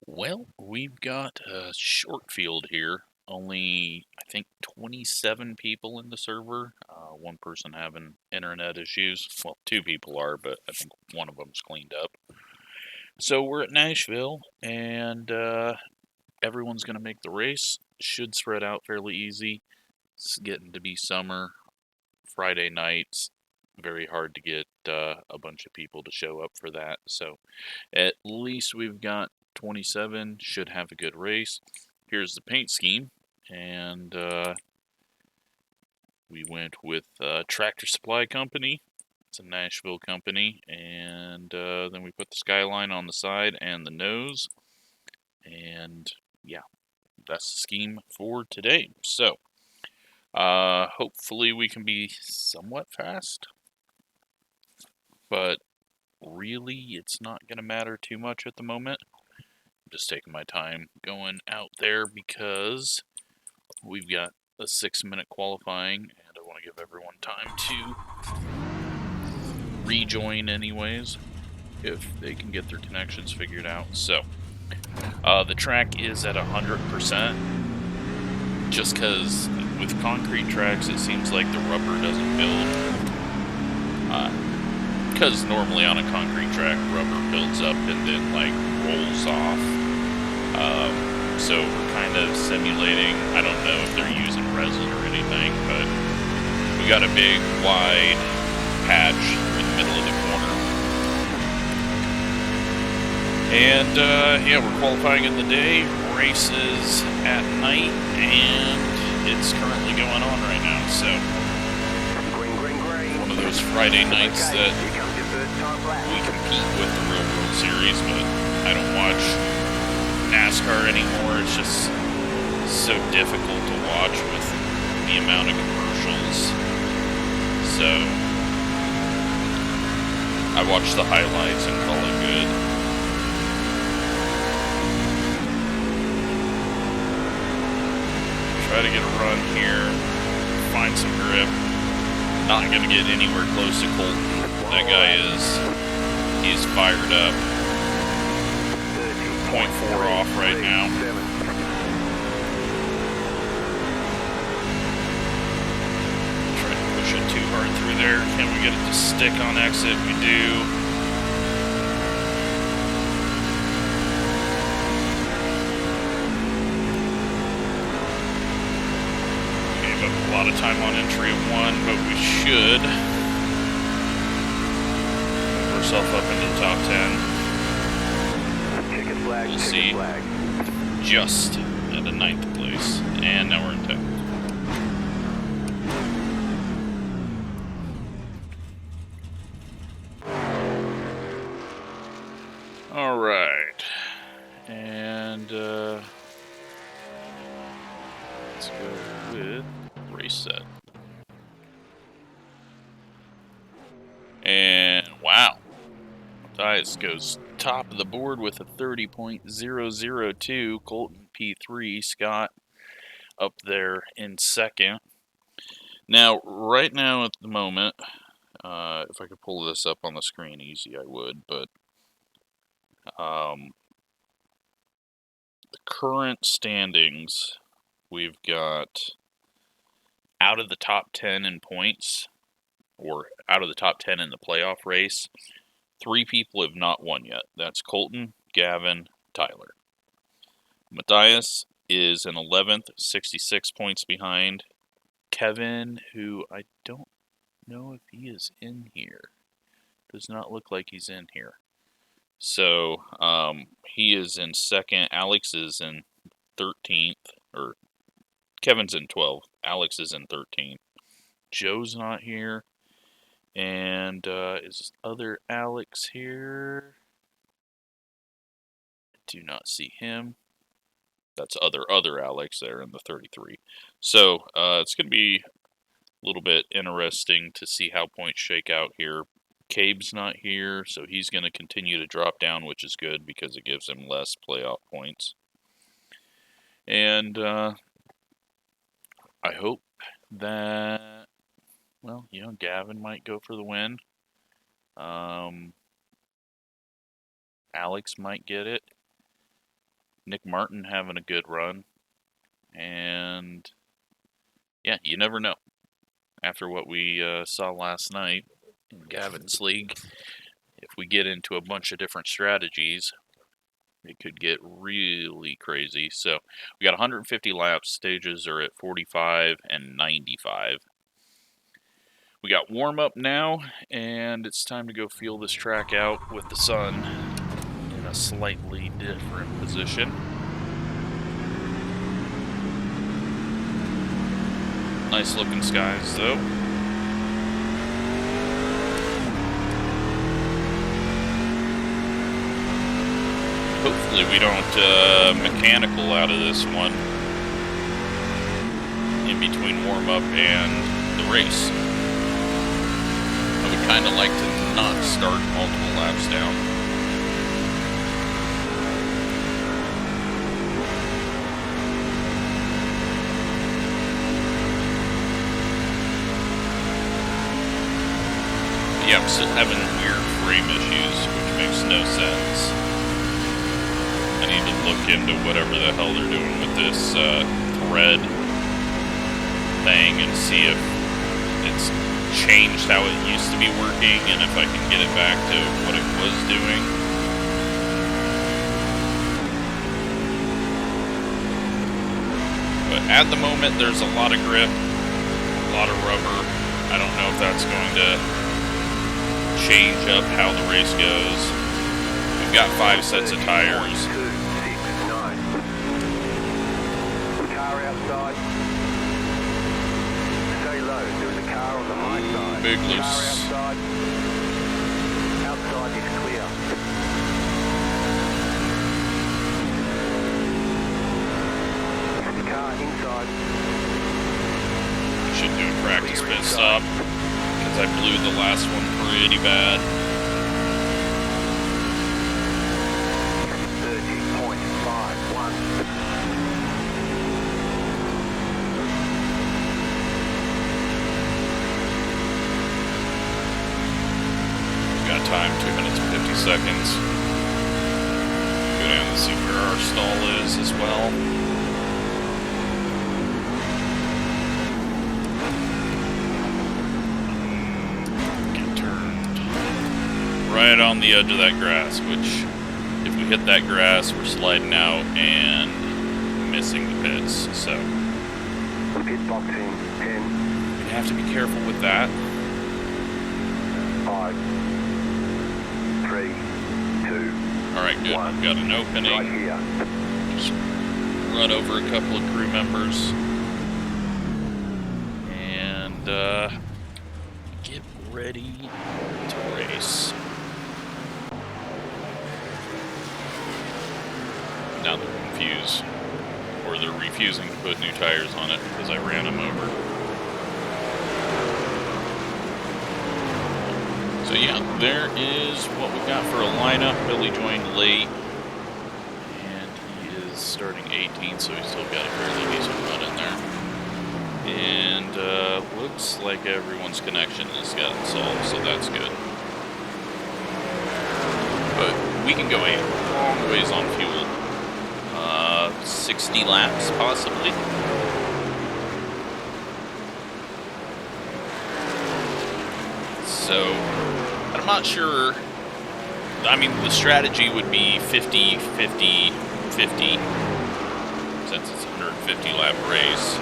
Well, we've got a short field here. Only, I think, 27 people in the server. One person having internet issues. Well, two people are, but I think one of them's cleaned up. So we're at Nashville, and everyone's going to make the race. Should spread out fairly easy. It's getting to be summer. Friday nights, very hard to get a bunch of people to show up for that. So at least we've got 27, should have a good race. Here's the paint scheme, and we went with Tractor Supply Company. It's a Nashville company, and then we put the skyline on the side and the nose, and yeah, that's the scheme for today. So hopefully we can be somewhat fast, but really it's not going to matter too much at the moment. I'm just taking my time going out there because we've got a 6-minute qualifying, and I want to give everyone time to rejoin anyways, if they can get their connections figured out. So, the track is at 100%, just because with concrete tracks, it seems like the rubber doesn't build. Because normally on a concrete track, rubber builds up and then, like, rolls off. So we're kind of simulating, I don't know if they're using resin or anything, but we got a big, wide patch in the middle of the corner. And, yeah, we're qualifying in the day, races at night, and it's currently going on right now, so one of those Friday nights that we compete with the Real World Series, but I don't watch NASCAR anymore. It's just so difficult to watch with the amount of commercials. So I watch the highlights and call it good. Try to get a run here, find some grip. Not gonna get anywhere close to Colton. That guy he's fired up. 0.4 off right now. Try to push it too hard through there. Can we get it to stick on exit? We do. Gave up a lot of time on entry of 1, but we should move ourselves up into the top 10. We'll see, just at a 9th place, and now we're in 10th. All right, and let's go with race set. And wow, Matthias goes top of the board with a 30.002. Colton P3, Scott up there in second. Now, right now at the moment, if I could pull this up on the screen easy, I would, but the current standings, we've got out of the top 10 in points, or out of the top 10 in the playoff race, 3 people have not won yet. That's Colton, Gavin, Tyler. Matthias is in 11th, 66 points behind. Kevin, who I don't know if he is in here. Does not look like he's in here. So, he is in second. Alex is in 13th, or Kevin's in 12th. Alex is in 13th. Joe's not here. And is other Alex here? I do not see him. That's other Alex there in the 33. So it's going to be a little bit interesting to see how points shake out here. Cabe's not here, so he's going to continue to drop down, which is good because it gives him less playoff points. And I hope that, well, you know, Gavin might go for the win. Alex might get it. Nick Martin having a good run. And yeah, you never know. After what we saw last night in Gavin's league, if we get into a bunch of different strategies, it could get really crazy. So we got 150 laps. Stages are at 45 and 95. We got warm up now, and it's time to go feel this track out with the sun in a slightly different position. Nice looking skies though. Hopefully we don't mechanical out of this one in between warm-up and the race. I would kind of like to not start multiple laps down. But yeah, I'm still having weird frame issues, which makes no sense. I need to look into whatever the hell they're doing with this thread thing and see if it's changed how it used to be working and if I can get it back to what it was doing. But at the moment, there's a lot of grip, a lot of rubber. I don't know if that's going to change up how the race goes. We've got 5 sets of tires. Outside. Stay low. There's a car on the high side. Big loose. Car outside. Outside is clear. Car inside. Should do a practice pit stop because I blew the last one pretty bad. 30.51. Time 2 minutes and 50 seconds. Go down and see where our stall is as well. Get turned right on the edge of that grass, which if we hit that grass, we're sliding out and missing the pits. So pit boxing 10. We have to be careful with that. 5. 3, 2, Alright, good. We've got an opening. Right here. Just run over a couple of crew members. And get ready to race. Now they're confused. Or they're refusing to put new tires on it because I ran them over. So yeah, there is what we've got for a lineup. Billy joined late, and he is starting 18th, so he's still got a fairly decent run in there. And looks like everyone's connection has gotten solved, so that's good. But we can go a long ways on fuel. 60 laps, possibly. So I'm not sure. I mean, the strategy would be 50, 50, 50, since it's a 150 lap race.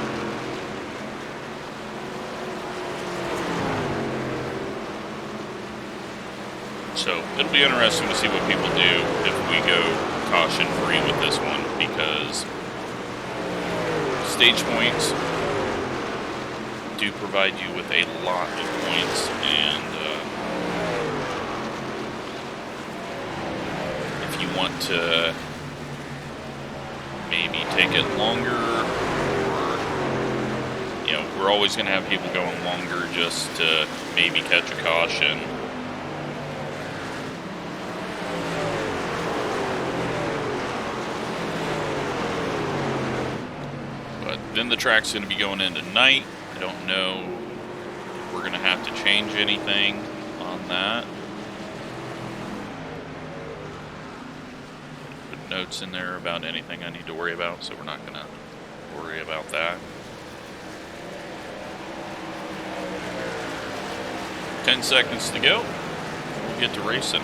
So it'll be interesting to see what people do if we go caution free with this one, because stage points do provide you with a lot of points, and if you want to maybe take it longer, or, you know, we're always going to have people going longer just to maybe catch a caution. But then the track's going to be going into night. I don't know if we're going to have to change anything on that. But notes in there about anything I need to worry about, so we're not going to worry about that. 10 seconds to go. We'll get to racing.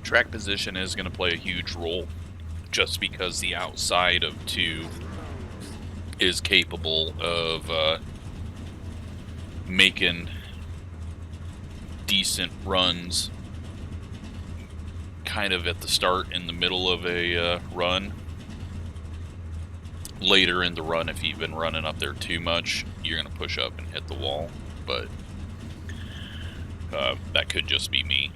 Track position is going to play a huge role just because the outside of 2 is capable of making decent runs kind of at the start in the middle of a run. Later in the run, if you've been running up there too much, you're going to push up and hit the wall, but that could just be me.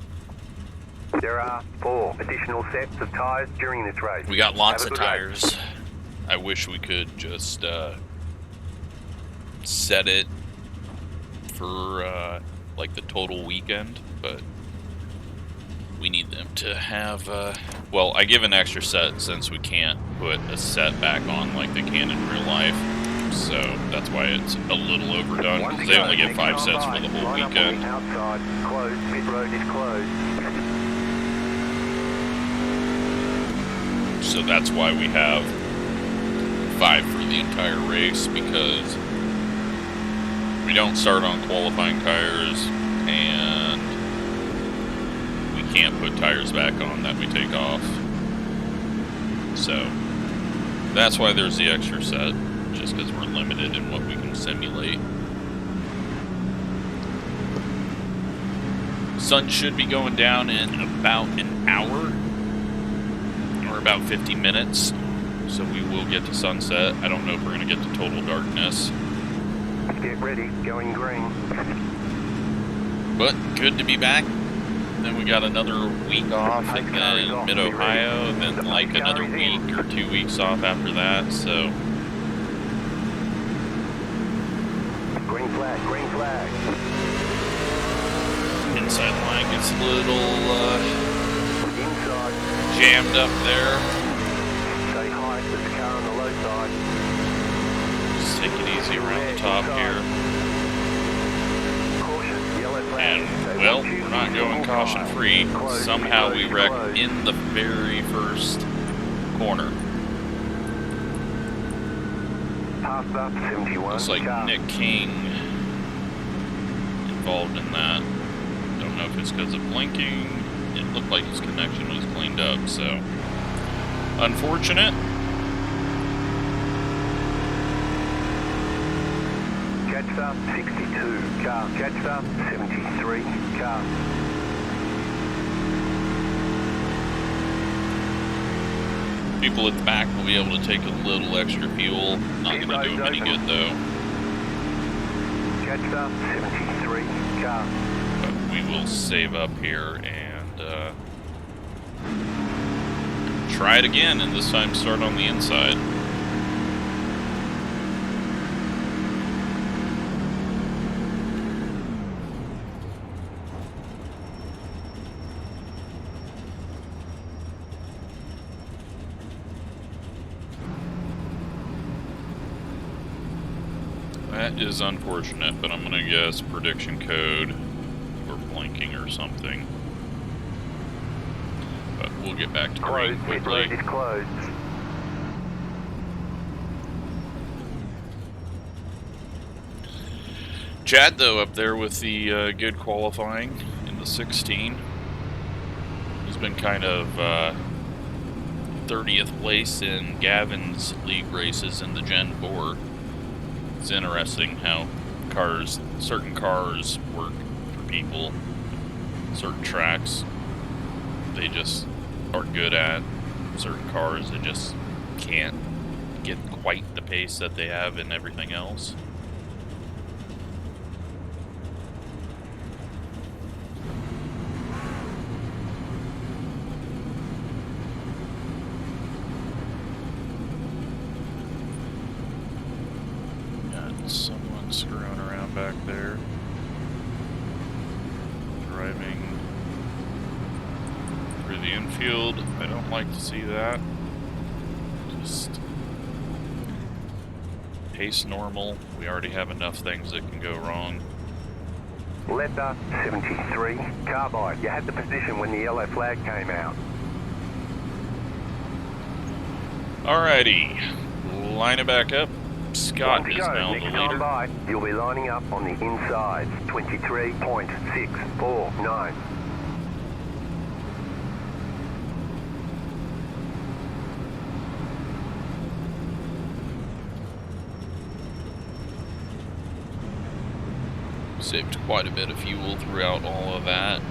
There are 4 additional sets of tyres during this race. We got lots of Have a good tires. race. I wish we could just set it for like the total weekend, but we need them to have well, I give an extra set since we can't put a set back on like they can in real life, so that's why it's a little overdone, because they only get 5 sets for the whole weekend. Outside, closed, pit road is closed. So that's why we have 5 for the entire race, because we don't start on qualifying tires and we can't put tires back on that we take off. So that's why there's the extra set, just because we're limited in what we can simulate. Sun should be going down in about an hour, or about 50 minutes, so we will get to sunset. I don't know if we're going to get to total darkness. Get ready, going green. But good to be back. Then we got another week off, and then Mid-Ohio, then like another week or 2 weeks off after that, so. Green flag, green flag. Inside line gets a little Inside. jammed up there. Stay high, there's a car on the low side. Just take it easy around the top here. Caution, yellow flag. And, well, we're not going caution free. Somehow we wrecked in the very first corner. Passed up 71. Looks like car. Nick King involved in that. Don't know if it's because of blinking. It looked like his connection was cleaned up, so unfortunate. Catch up 62 car. Catch up 73 car. People at the back will be able to take a little extra fuel. Not going to do them any good though. Catch up 73 car. But we will save up here and try it again, and this time start on the inside. That is unfortunate, but I'm going to guess prediction code or blinking or something. But we'll get back to green Closed, pit quickly. road is closed. Chad, though, up there with the good qualifying in the 16. He's been kind of 30th place in Gavin's league races in the Gen 4. It's interesting how certain cars work for people, certain tracks they just are good at, certain cars they just can't. get quite the pace that they have in everything else. Got someone screwing around back there. Driving through the infield. I don't like to see that. Just pace normal. We already have enough things that can go wrong. Letter 73, Carbide. You had the position when the yellow flag came out. Alrighty, line it back up. Scott is now the Next time leader. by, you'll be lining up on the inside. 23.649. Saved quite a bit of fuel throughout all of that.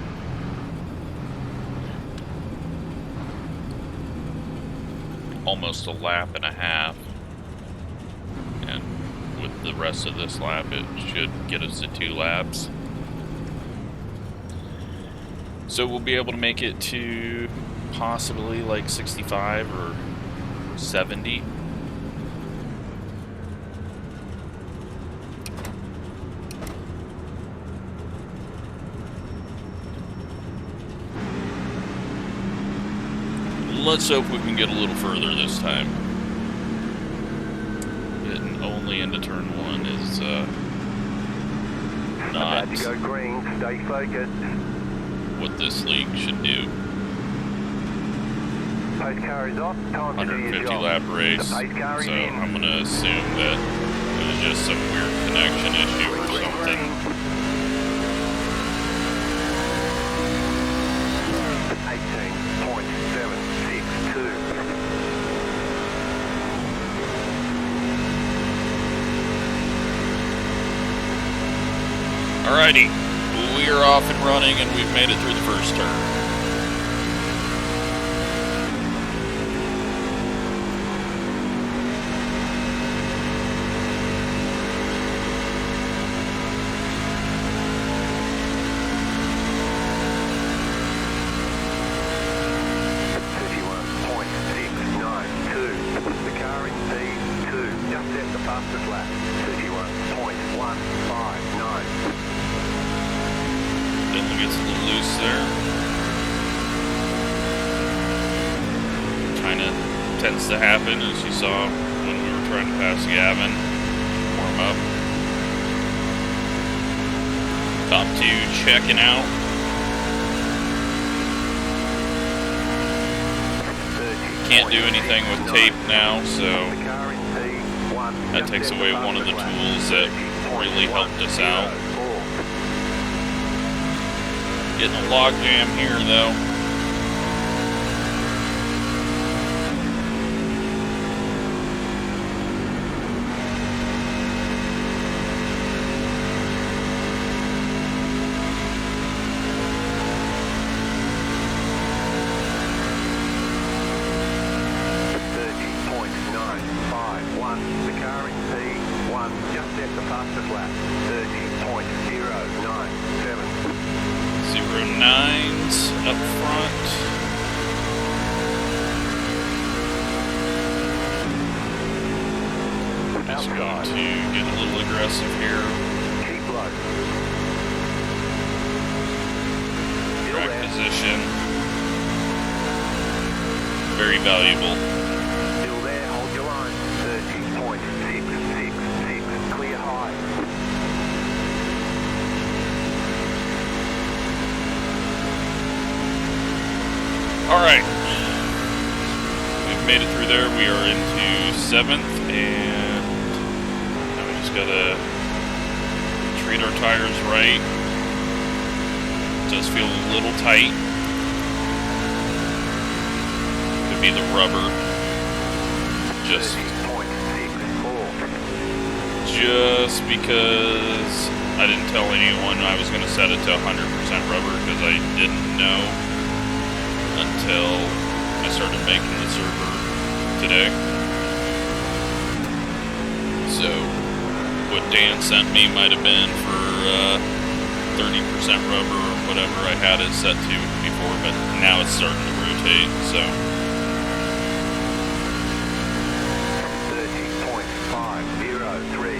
Almost a lap and a half. And with the rest of this lap, it should get us to 2 laps. So we'll be able to make it to possibly like 65 or 70. Let's hope we can get a little further this time. Getting only into turn 1 is not About to go green, stay focused. what this league should do. Pace car is off, time to do your 150 job. lap race, The pace car is so in. I'm gonna assume that it was just some weird connection issue or something. 18.762. Alrighty, we are off and running and we've made it through the first turn. Tends to happen, as you saw when we were trying to pass Gavin. Warm up. Top 2 checking out. Can't do anything with tape now, so that takes away one of the tools that really helped us out. Getting a log jam here though. Very valuable. Still there, hold your line. 30.666, clear high. Alright. We've made it through there. We are into 7th, and now we just gotta treat our tires right. It does feel a little tight. Be the rubber, just because I didn't tell anyone I was going to set it to 100% rubber, because I didn't know until I started making the server today. So what Dan sent me might have been for 30% rubber or whatever I had it set to before, but now it's starting to rotate, so. 30.503.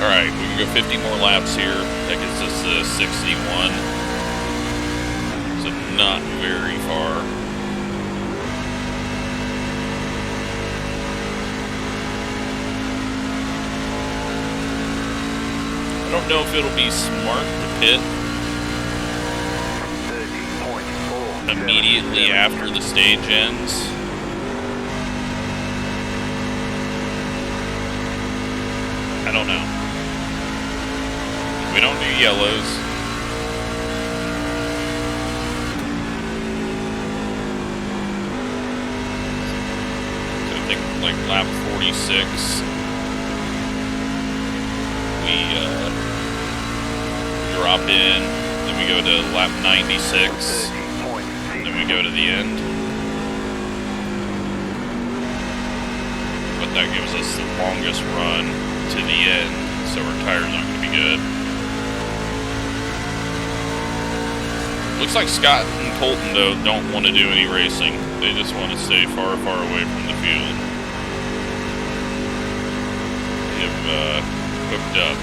Alright, we can go 50 more laps here. That gets us to 61. So not very far. I don't know if it'll be smart to pit immediately after the stage ends. I don't know. We don't do yellows. So I think like lap 46, we drop in, then we go to lap 96, then we go to the end. But that gives us the longest run to the end, so our tires aren't going to be good. Looks like Scott and Colton, though, don't want to do any racing. They just want to stay far, far away from the field. They have hooked up.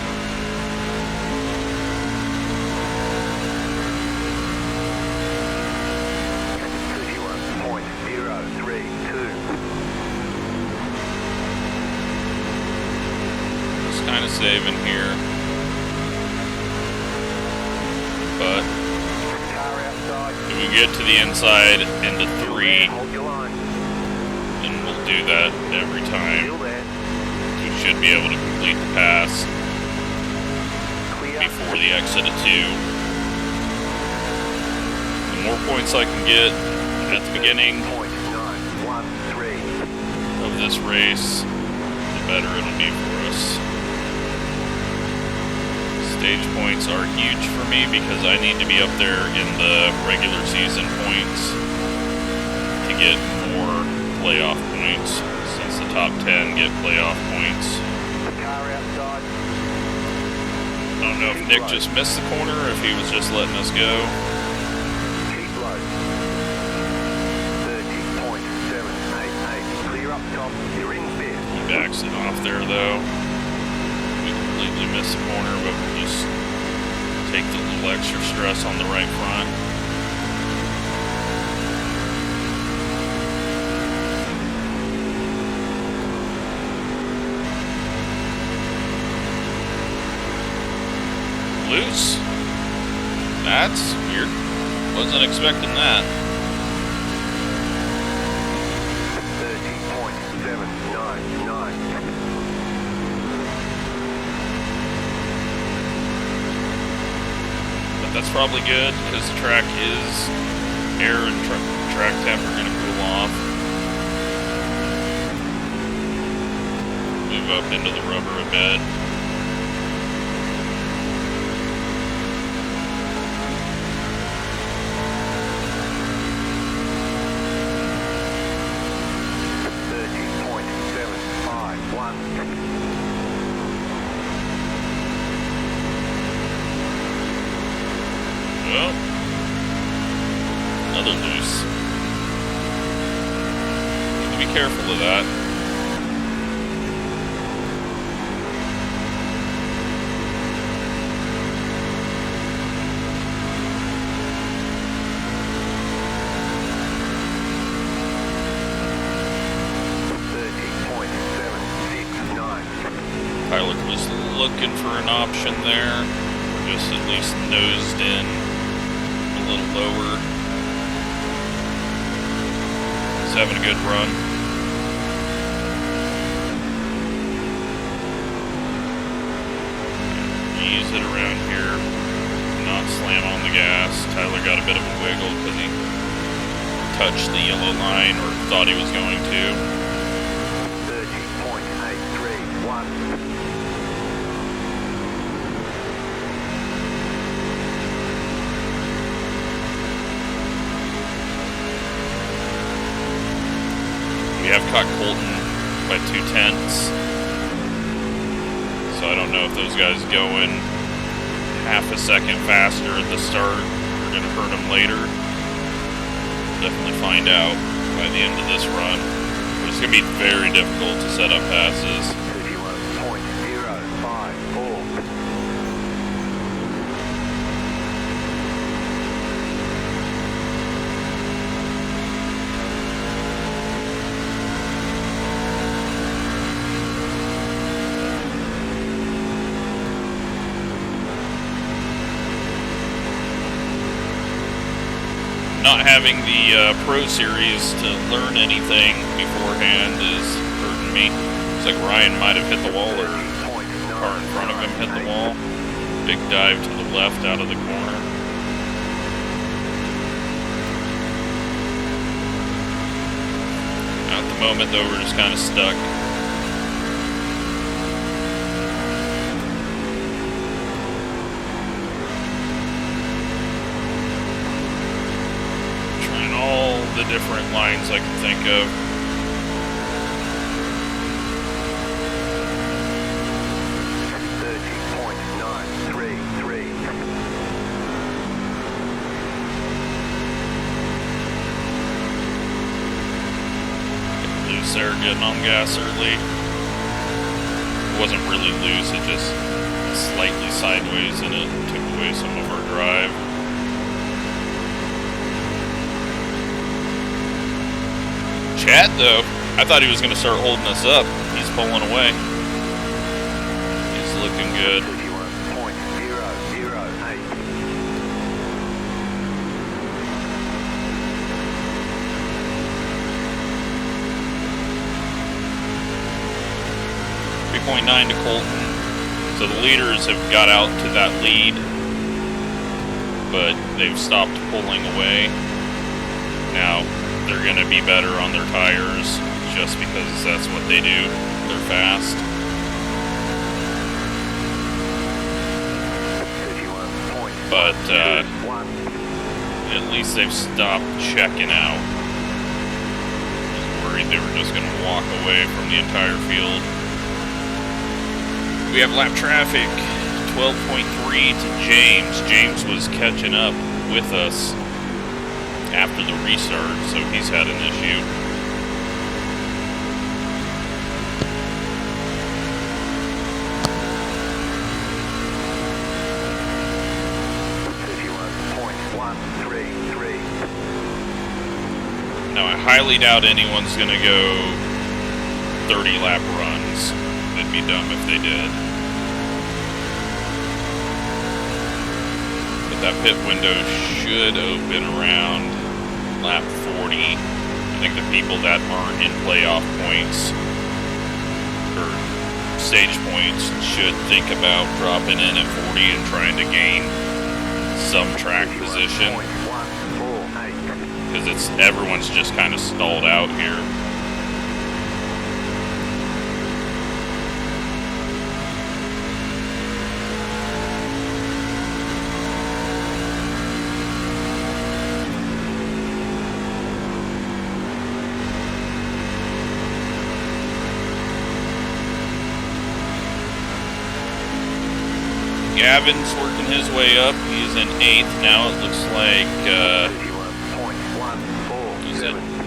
Just kind of saving here. But if we get to the inside into 3, and we'll do that every time, we should be able to complete the pass before the exit of 2. The more points I can get at the beginning of this race, the better it'll be for us. Stage points are huge for me because I need to be up there in the regular season points to get more playoff points, since the top 10 get playoff points. I don't know if Nick just missed the corner or if he was just letting us go. He backs it off there though. We completely missed the corner, but we'll just take the little extra stress on the right front. Loose. That's weird. Wasn't expecting that. 30.799. But that's probably good because the track is air and track temp are going to cool off. Move up into the rubber a bit. Well, another loose. Need to be careful of that. Tyler was looking for an option there. Just at least nosed in a little lower. He's having a good run. Ease it around here. Not slam on the gas. Tyler got a bit of a wiggle because he touched the yellow line or thought he was going to. 30.831. caught Colton by 2/10. So I don't know if those guys going half a second faster at the start are going to hurt them later. Definitely find out by the end of this run. But it's going to be very difficult to set up passes. 31.054. Not having the Pro Series to learn anything beforehand is hurting me. It's like Ryan might have hit the wall, or the car in front of him hit the wall. Big dive to the left out of the corner. At the moment, though, we're just kind of stuck. All the different lines I can think of. Loose there, getting on gas early. It wasn't really loose, it just slightly sideways and it took away some of our drive. Chad, though, I thought he was going to start holding us up. He's pulling away. He's looking good. 31.008. 3.9 to Colton. So the leaders have got out to that lead, but they've stopped pulling away. Now, they're going to be better on their tires just because that's what they do. They're fast. 31.1. But at least they've stopped checking out. I was worried they were just going to walk away from the entire field. We have lap traffic, 12.3 to James. James was catching up with us after the restart, so he's had an issue. Now, I highly doubt anyone's going to go 30 lap runs. They'd be dumb if they did. But that pit window should open around lap 40. I think the people that aren't in playoff points or stage points should think about dropping in at 40 and trying to gain some track position, because everyone's just kind of stalled out here. Gavin's working his way up. He's in 8th now. It looks like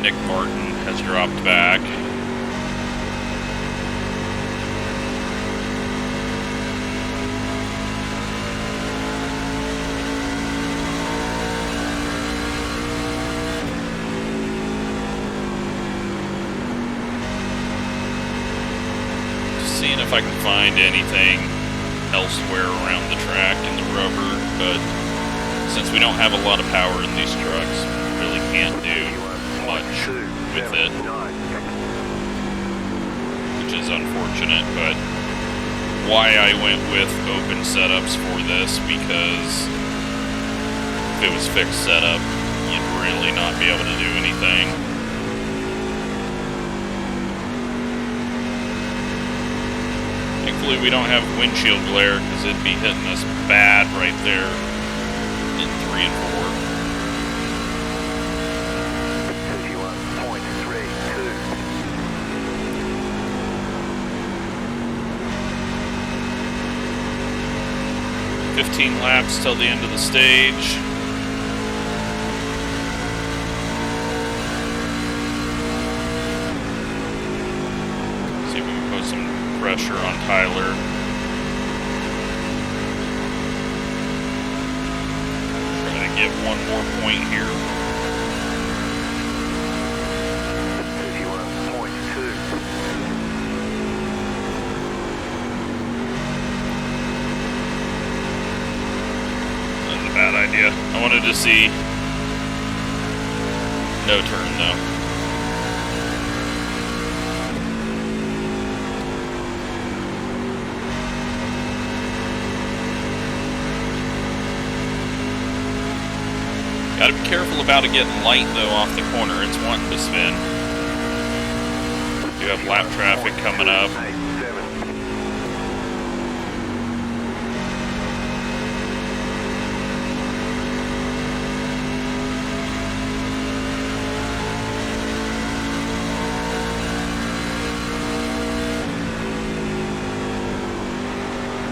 Nick Martin has dropped back. Just seeing if I can find anything elsewhere around the track in the rubber, but since we don't have a lot of power in these trucks, really can't do much with it, which is unfortunate. But why I went with open setups for this, because if it was fixed setup, you'd really not be able to do anything. Thankfully, we don't have windshield glare, because it'd be hitting us bad right there in 3 and 4. 31.32. 15 laps till the end of the stage. See if we can put some pressure on Tyler. Trying to get one more point here. 31.2. That's a bad idea. I wanted to see no turn though. Gotta be careful about it getting light though off the corner. It's wanting to spin. You have lap traffic coming up.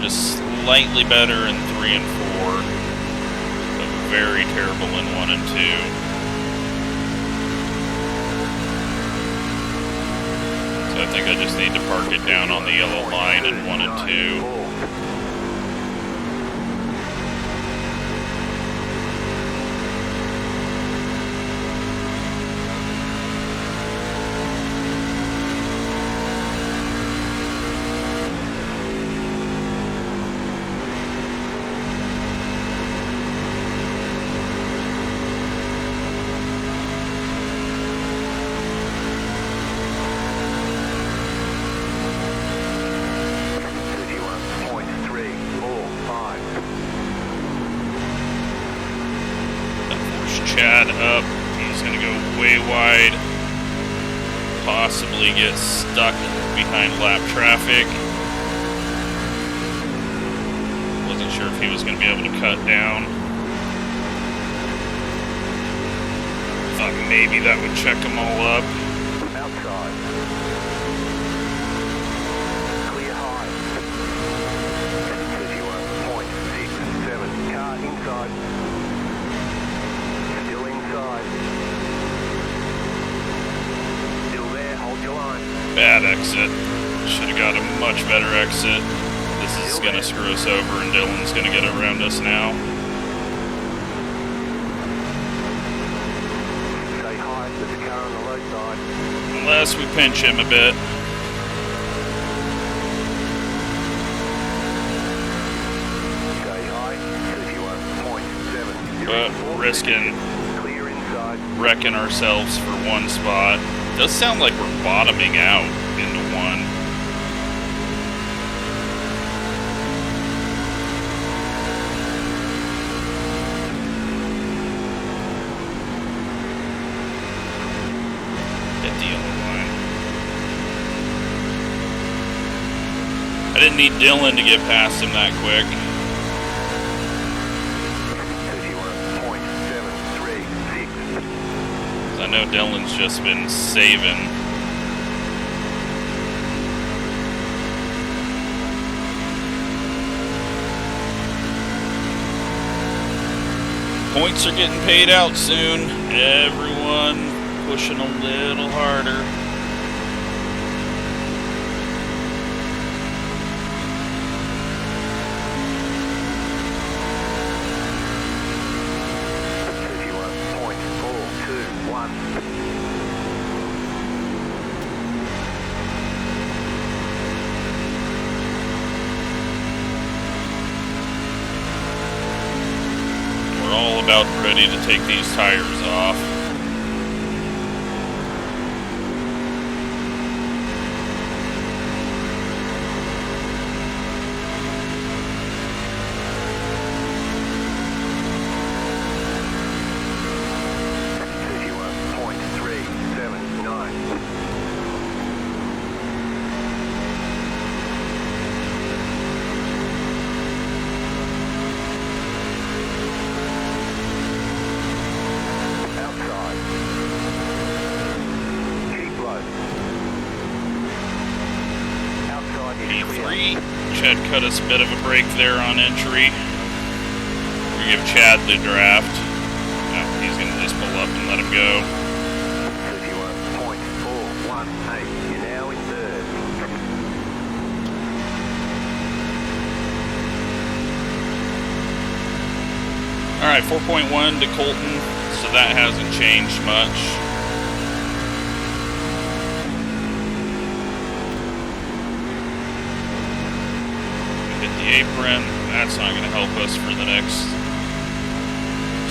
Just slightly better in 3 and 4. Very terrible in 1 and 2. So I think I just need to park it down on the yellow line in 1 and 2. Chad up. He's going to go way wide. Possibly get stuck behind lap traffic. Wasn't sure if he was going to be able to cut down. Thought maybe that would check them all up. Outside. Clear high. 31.67. Car inside. Still there, hold your line. Bad exit. Should have got a much better exit. This is going to screw us over and Dylan's going to get around us now. Stay high, there's a car on the low side. Unless we pinch him a bit. Stay high, 31.7. But risking wrecking ourselves for one spot. Does sound like we're bottoming out into 1. Hit the yellow line. I didn't need Dylan to get past him that quick. I know Dylan's just been saving. Points are getting paid out soon. Everyone pushing a little harder. About ready to take these tires off. Chad cut us a bit of a break there on entry. gonna give Chad the draft. No, he's gonna just pull up and let him go. 31.418. You're now in third. Alright, 4.1 to Colton, so that hasn't changed much. Hit the apron, that's not going to help us for the next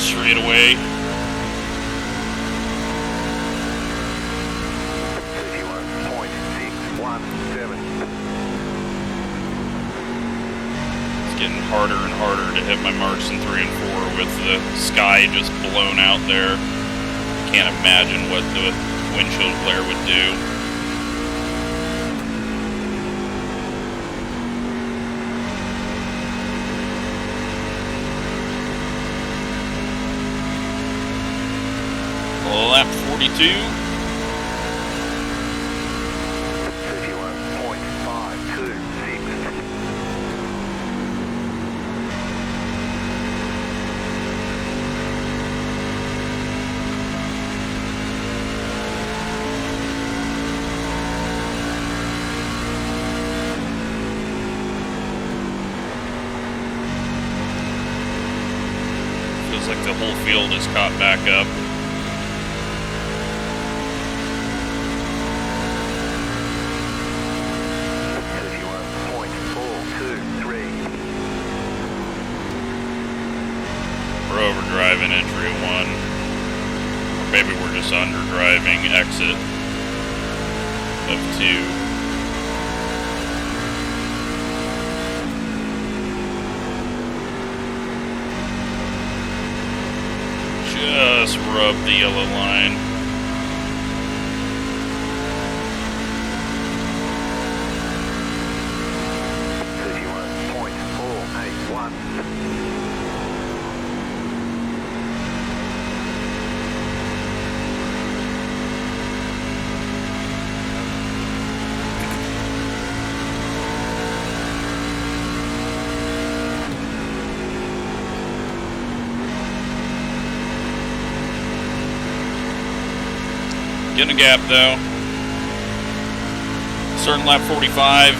straightaway. 31.617. Getting harder and harder to hit my marks in 3 and 4 with the sky just blown out there. Can't imagine what the windshield glare would do. Lap 42. 31.526. Feels like the whole field is caught back up. We're overdriving entry 1. Or maybe we're just underdriving exit of 2. Just rub the yellow line. Getting a gap though. Starting lap 45.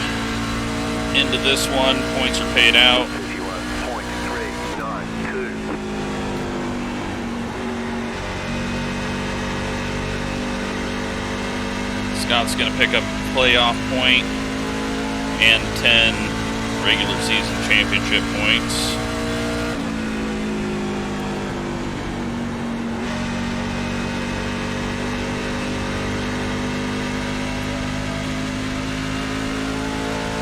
Into this one, points are paid out. 51.392. Scott's going to pick up playoff point and 10 regular season championship points.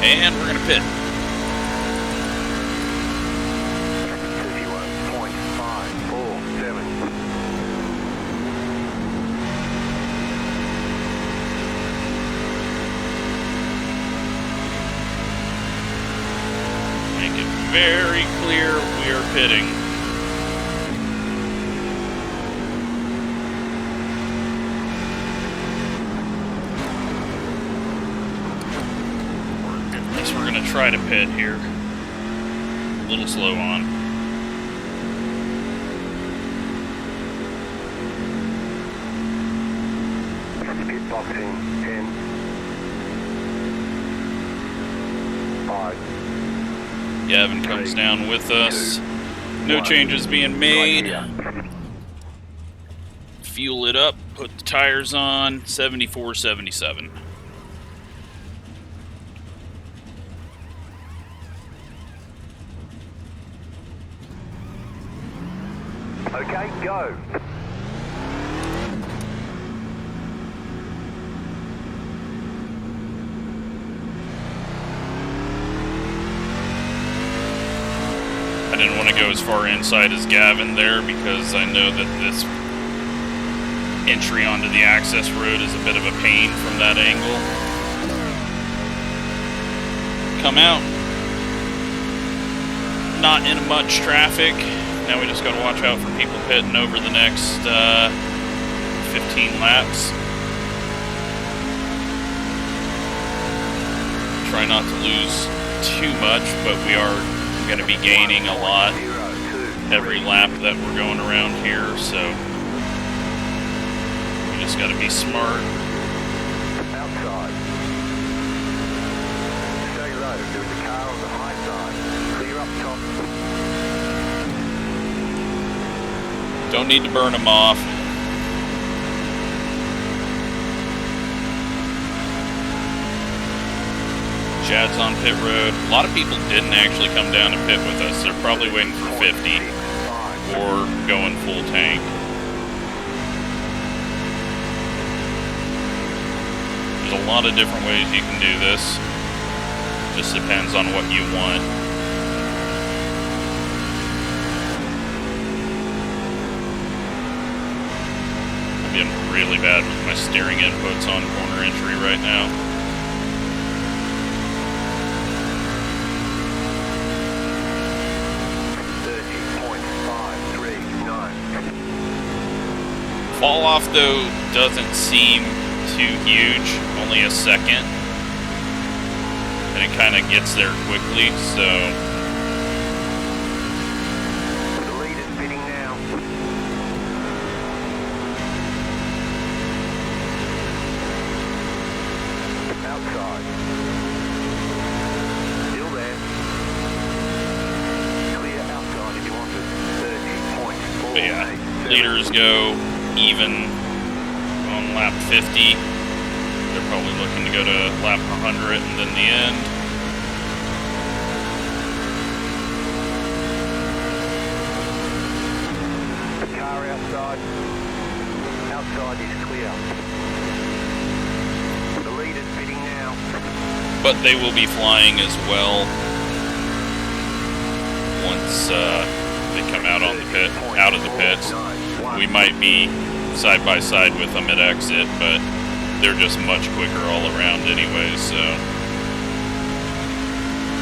And we're going to pit. 51.547. Make it very clear we are pitting. We're going to try to pit here. A little slow on. Pit boxing 10. 5. Gavin comes down with us. No changes being made. Fuel it up, put the tires on, 74.77. Okay, go. I didn't want to go as far inside as Gavin there because I know that this entry onto the access road is a bit of a pain from that angle. Come out. Not in much traffic. Now we just got to watch out for people pitting over the next 15 laps. Try not to lose too much, but we are going to be gaining a lot every lap that we're going around here, so we just got to be smart. Outside. Stay low. There is a car on the high side. Clear up top. Don't need to burn them off. Chad's on pit road. A lot of people didn't actually come down and pit with us. They're probably waiting for 50 or going full tank. There's a lot of different ways you can do this. Just depends on what you want. I'm getting really bad with my steering inputs on corner entry right now. Fall off though doesn't seem too huge, only a second, and it kind of gets there quickly, so. The lead is pitting now. Outside. Still there. Clear outside if you want it. 30.4. But yeah, leaders go even on lap 50. They're probably looking to go to lap 100 and then the end. The car outside. Outside is clear. The lead is pitting now. But they will be flying as well once they come out on the pit, out of the pits. We might be side by side with them at exit, but they're just much quicker all around anyway, so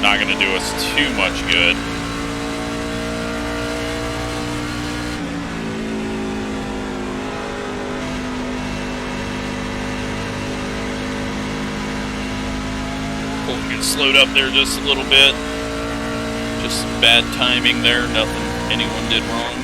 not going to do us too much good. We'll get slowed up there just a little bit. Just some bad timing there, nothing anyone did wrong.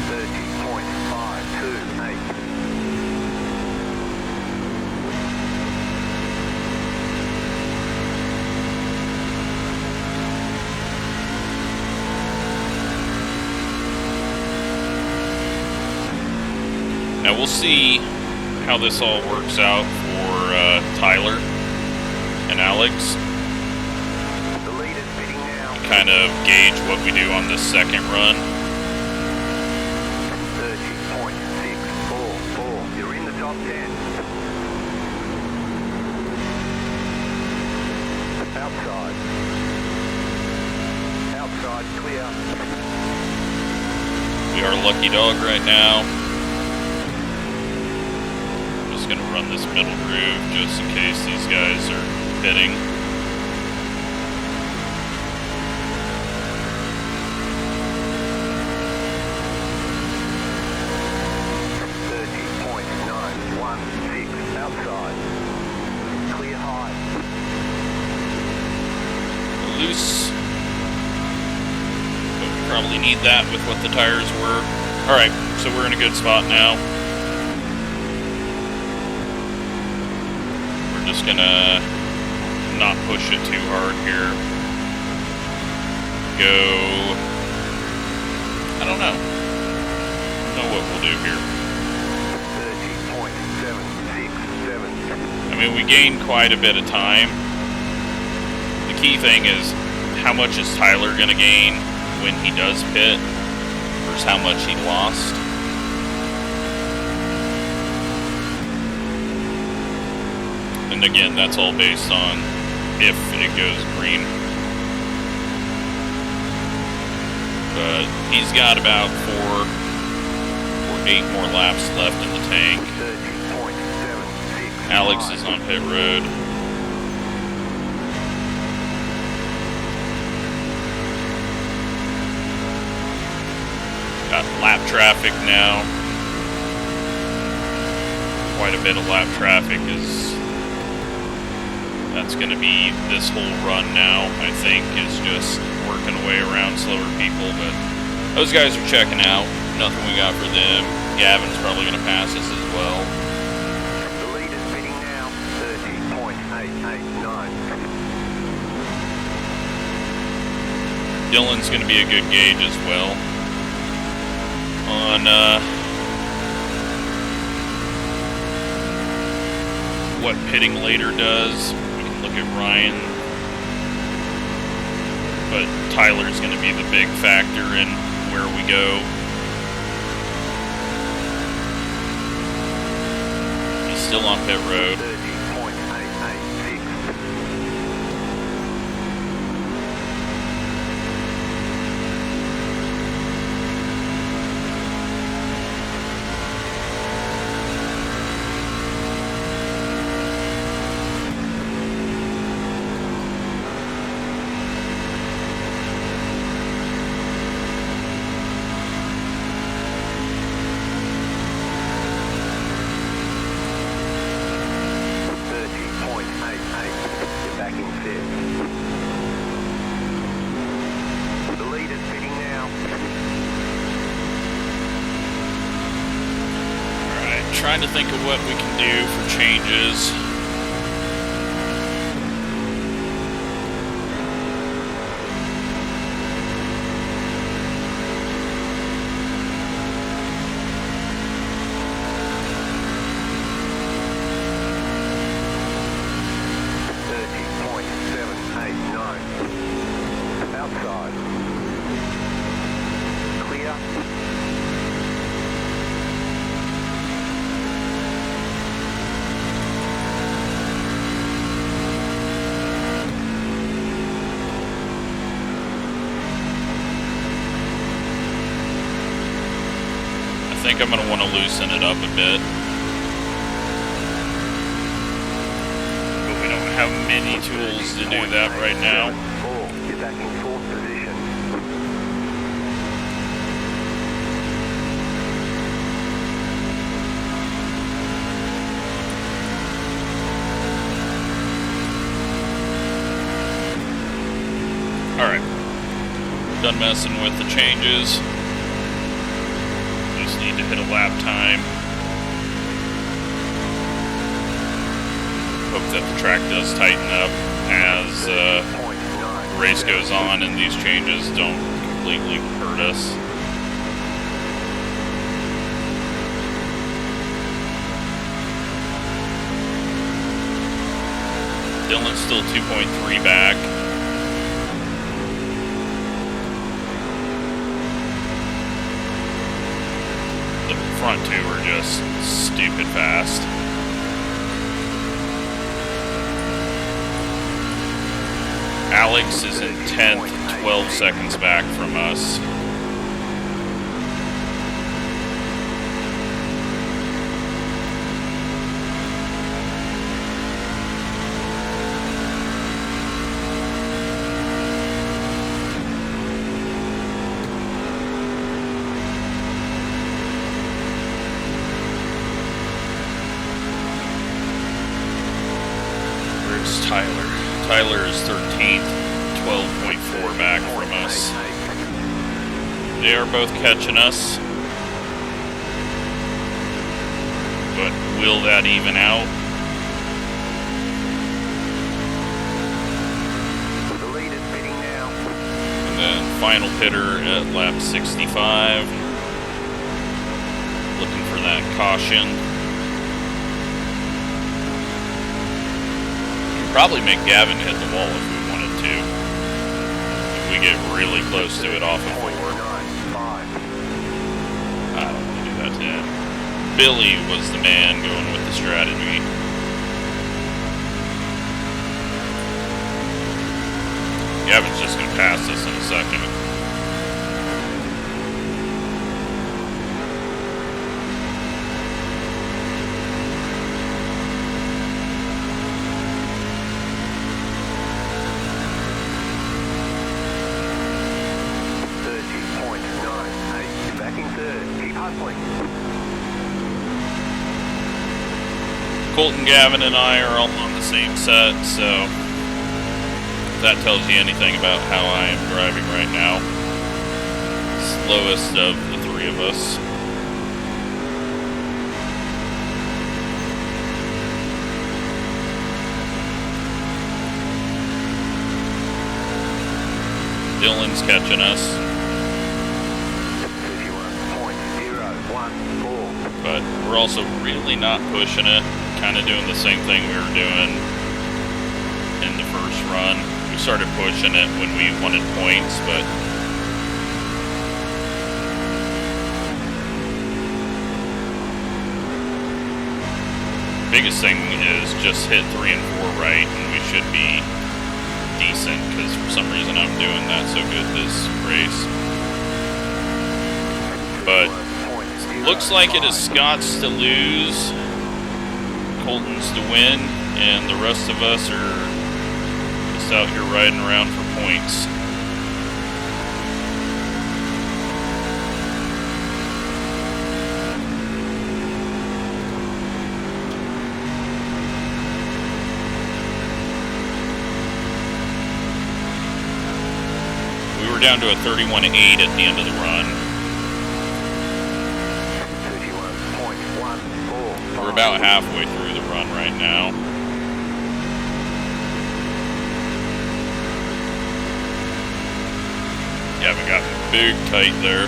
Now we'll see how this all works out for Tyler and Alex. The lead is pitting now. Kind of gauge what we do on this second run. 30.644. You're in the top 10. Outside. Outside clear. We are lucky dog right now. Going to run this middle groove just in case these guys are pitting. Outside. Clear high. Loose. But we probably need that with what the tires were. Alright, so we're in a good spot now. Just gonna not push it too hard here. Go. I don't know. I don't know what we'll do here. 30.767. I mean, we gained quite a bit of time. The key thing is how much is Tyler gonna gain when he does pit versus how much he lost. And again, that's all based on if it goes green. But he's got about 4 or 8 more laps left in the tank. 30.765. Alex is on pit road. Got lap traffic now. Quite a bit of lap traffic is. That's going to be this whole run now, I think, is just working away around slower people, but Those guys are checking out. Nothing we got for them. Gavin's probably going to pass us as well. The lead is pitting now, 30.889. Dylan's going to be a good gauge as well. On what pitting later does. We can look at Ryan. But Tyler's going to be the big factor in where we go. He's still on pit road. 30.886. Trying to think of what we can do for changes. Outside. Clear. I think I'm going to want to loosen it up a bit. But we don't have many tools to do that right now. You're back in fourth position. Alright. Done messing with the changes. Just need to hit a lap time. Hope that the track does tighten up as the race goes on and these changes don't completely hurt us. Dylan's still 2.3 back. The front two are just stupid fast. Alex is in 10th, 12 seconds back from us. Where's Tyler? Tyler is 13th, 12.4 back from us. They are both catching us. But will that even out? The lead is pitting now. And then final pitter at lap 65. Looking for that caution. Probably make Gavin hit the wall if we wanted to. If we get really close to it off of 4. I don't want to do that to him. Billy was the man going with the strategy. Gavin's just going to pass us in a second. Colton, Gavin, and I are all on the same set, so if that tells you anything about how I am driving right now. slowest of the three of us. Dylan's catching us. 51.014. But we're also really not pushing it. Kind of doing the same thing we were doing in the first run. We started pushing it when we wanted points, but biggest thing is just hit 3 and 4 right, and we should be decent, because for some reason I'm doing that so good this race. But looks like it is Scott's to lose, Colton's to win, and the rest of us are just out here riding around for points. We were down to a 31.8 at the end of the run. 31.14. We're about halfway through the run right now. Yeah, we got big tight there.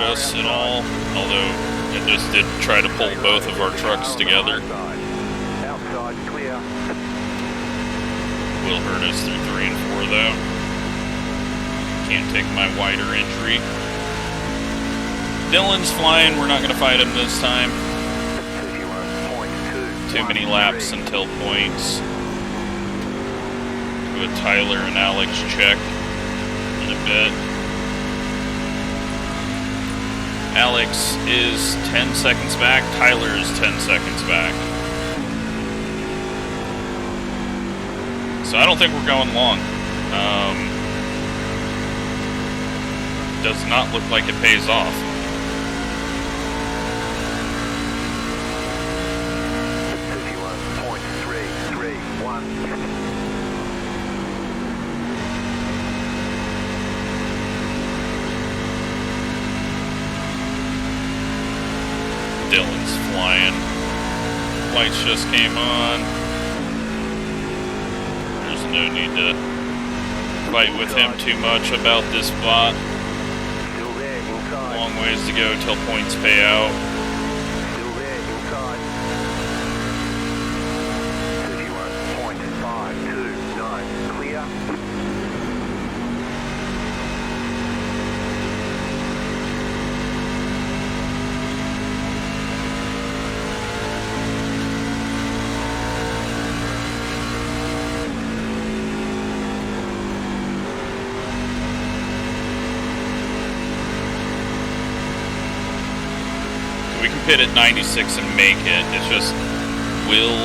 Us at all, although it just did try to pull both of our trucks together. Outside clear. Will hurt us through 3 and 4 though. Can't take my wider entry. Dylan's flying, we're not going to fight him this time. 31.2. Too many laps until points. Do a Tyler and Alex check in a bit. Alex is 10 seconds back, Tyler is 10 seconds back. So I don't think we're going long. Does not look like it pays off. Dylan's flying. Lights just came on. There's no need to fight with him too much about this spot. Long ways to go till points pay out. Still there inside. 31.529 clear. We can pit at 96 and make it. It's just, will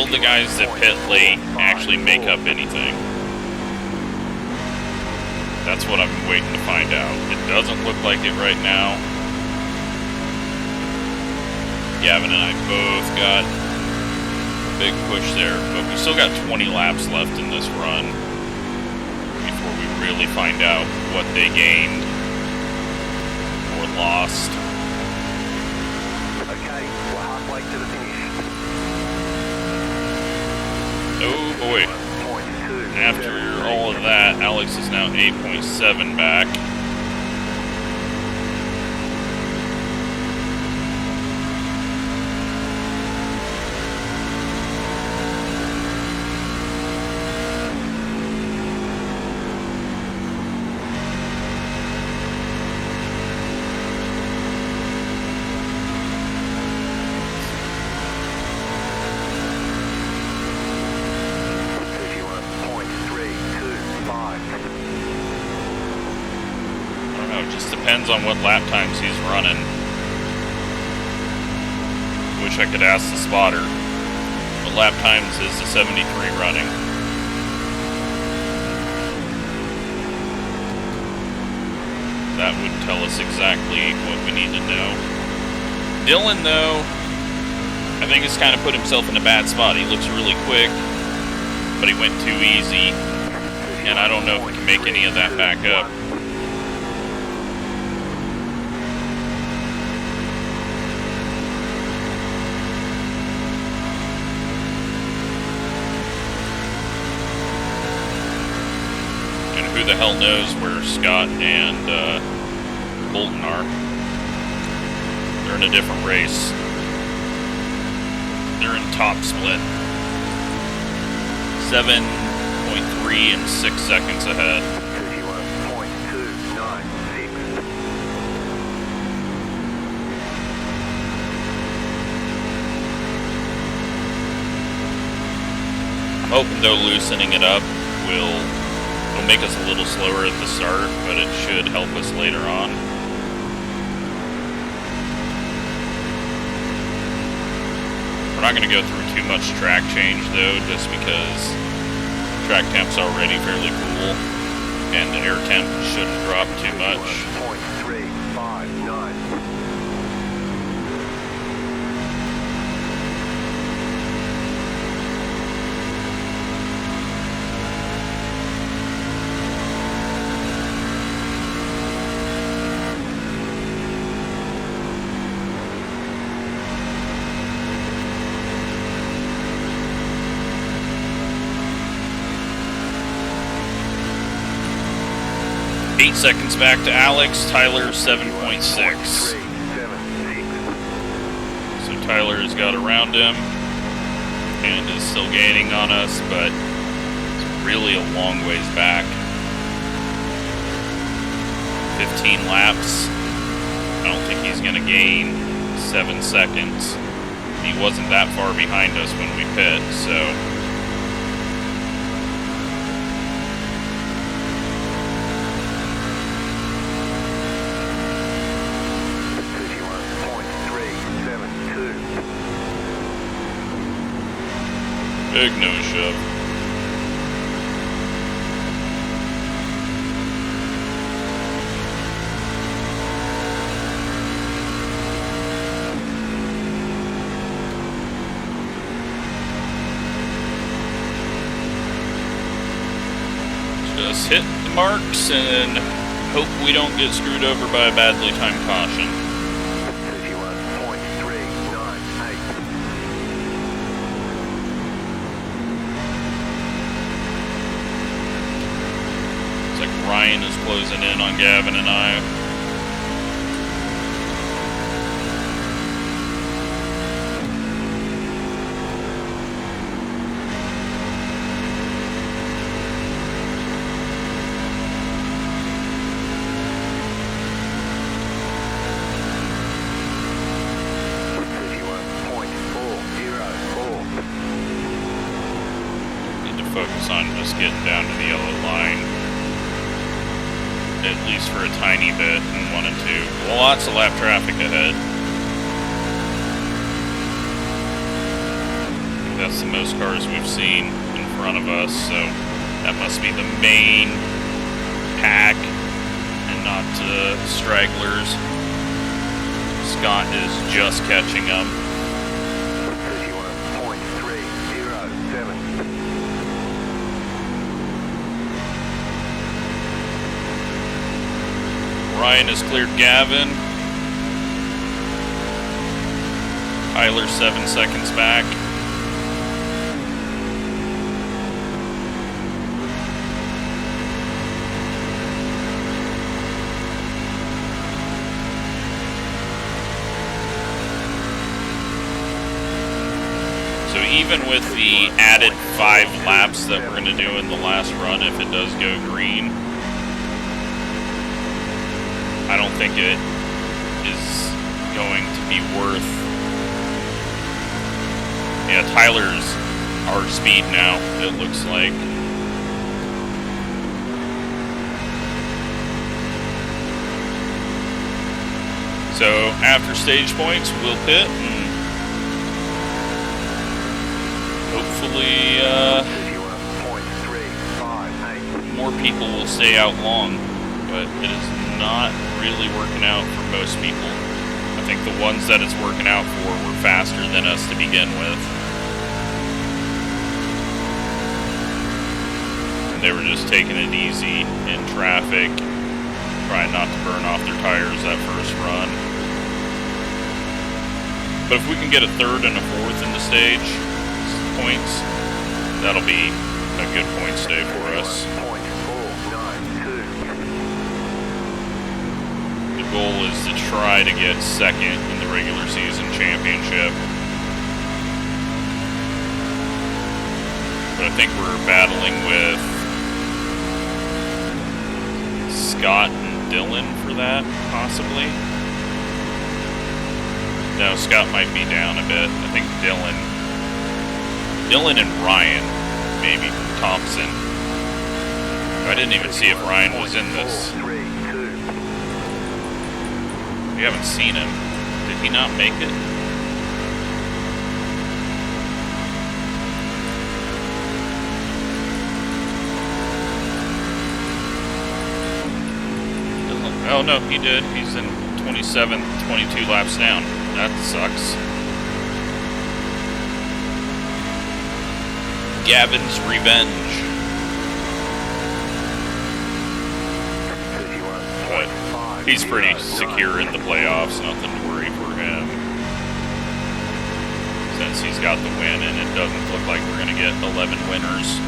the guys that pit late actually make up anything? That's what I'm waiting to find out. It doesn't look like it right now. Gavin and I both got a big push there, but we still got 20 laps left in this run before we really find out what they gained or lost. Okay, we're halfway to the finish. Oh boy. After all of that, Alex is now 8.7 back. depends on what lap times he's running. Wish I could ask the spotter. What lap times is the 73 running? That would tell us exactly what we need to know. Dylan, though, I think has kind of put himself in a bad spot. He looks really quick, but he went too easy, and I don't know if he can make any of that back up. Who the hell knows where Scott and Bolton are? They're in a different race. They're in top split. 7.3 and 6 seconds ahead. 31.296. I'm hoping though loosening it up will make us a little slower at the start, but it should help us later on. We're not going to go through too much track change though, just because track temp's already fairly cool, and the air temp shouldn't drop too much. 0.359. Seconds back to Alex. Tyler 7.6. So Tyler's got around him and is still gaining on us, but it's really a long ways back. 15 laps. I don't think he's going to gain 7 seconds. He wasn't that far behind us when we pit, so... Big nose shove. Just hit the marks and hope we don't get screwed over by a badly timed caution. Ryan is closing in on Gavin and I. Need to focus on just getting down to the yellow line. At least for a tiny bit in 1 and 2. Well, lots of lap traffic ahead. I think that's the most cars we've seen in front of us, so that must be the main pack and not stragglers. Scott is just catching them. 31.307. Ryan has cleared Gavin. Tyler 7 seconds back. So even with the added 5 laps that we're going to do in the last run, if it does go green, I don't think it is going to be worth... Yeah, Tyler's our speed now, it looks like. So after stage points, we'll pit and hopefully more people will stay out long, but it is not really working out for most people. I think the ones that it's working out for were faster than us to begin with. And they were just taking it easy in traffic, trying not to burn off their tires that first run. But if we can get a third and a fourth in the stage points, that'll be a good point stay for us. The goal is to try to get second in the regular season championship. But I think we're battling with Scott and Dylan for that, possibly. No, Scott might be down a bit. I think Dylan and Ryan, maybe Thompson. I didn't even see if Ryan was in this. We haven't seen him. Did he not make it? Oh no, he did. He's in 27th, 22 laps down. That sucks. Gavin's revenge. But he's pretty secure in the playoffs, nothing to worry for him. Since he's got the win, and it doesn't look like we're going to get 11 winners.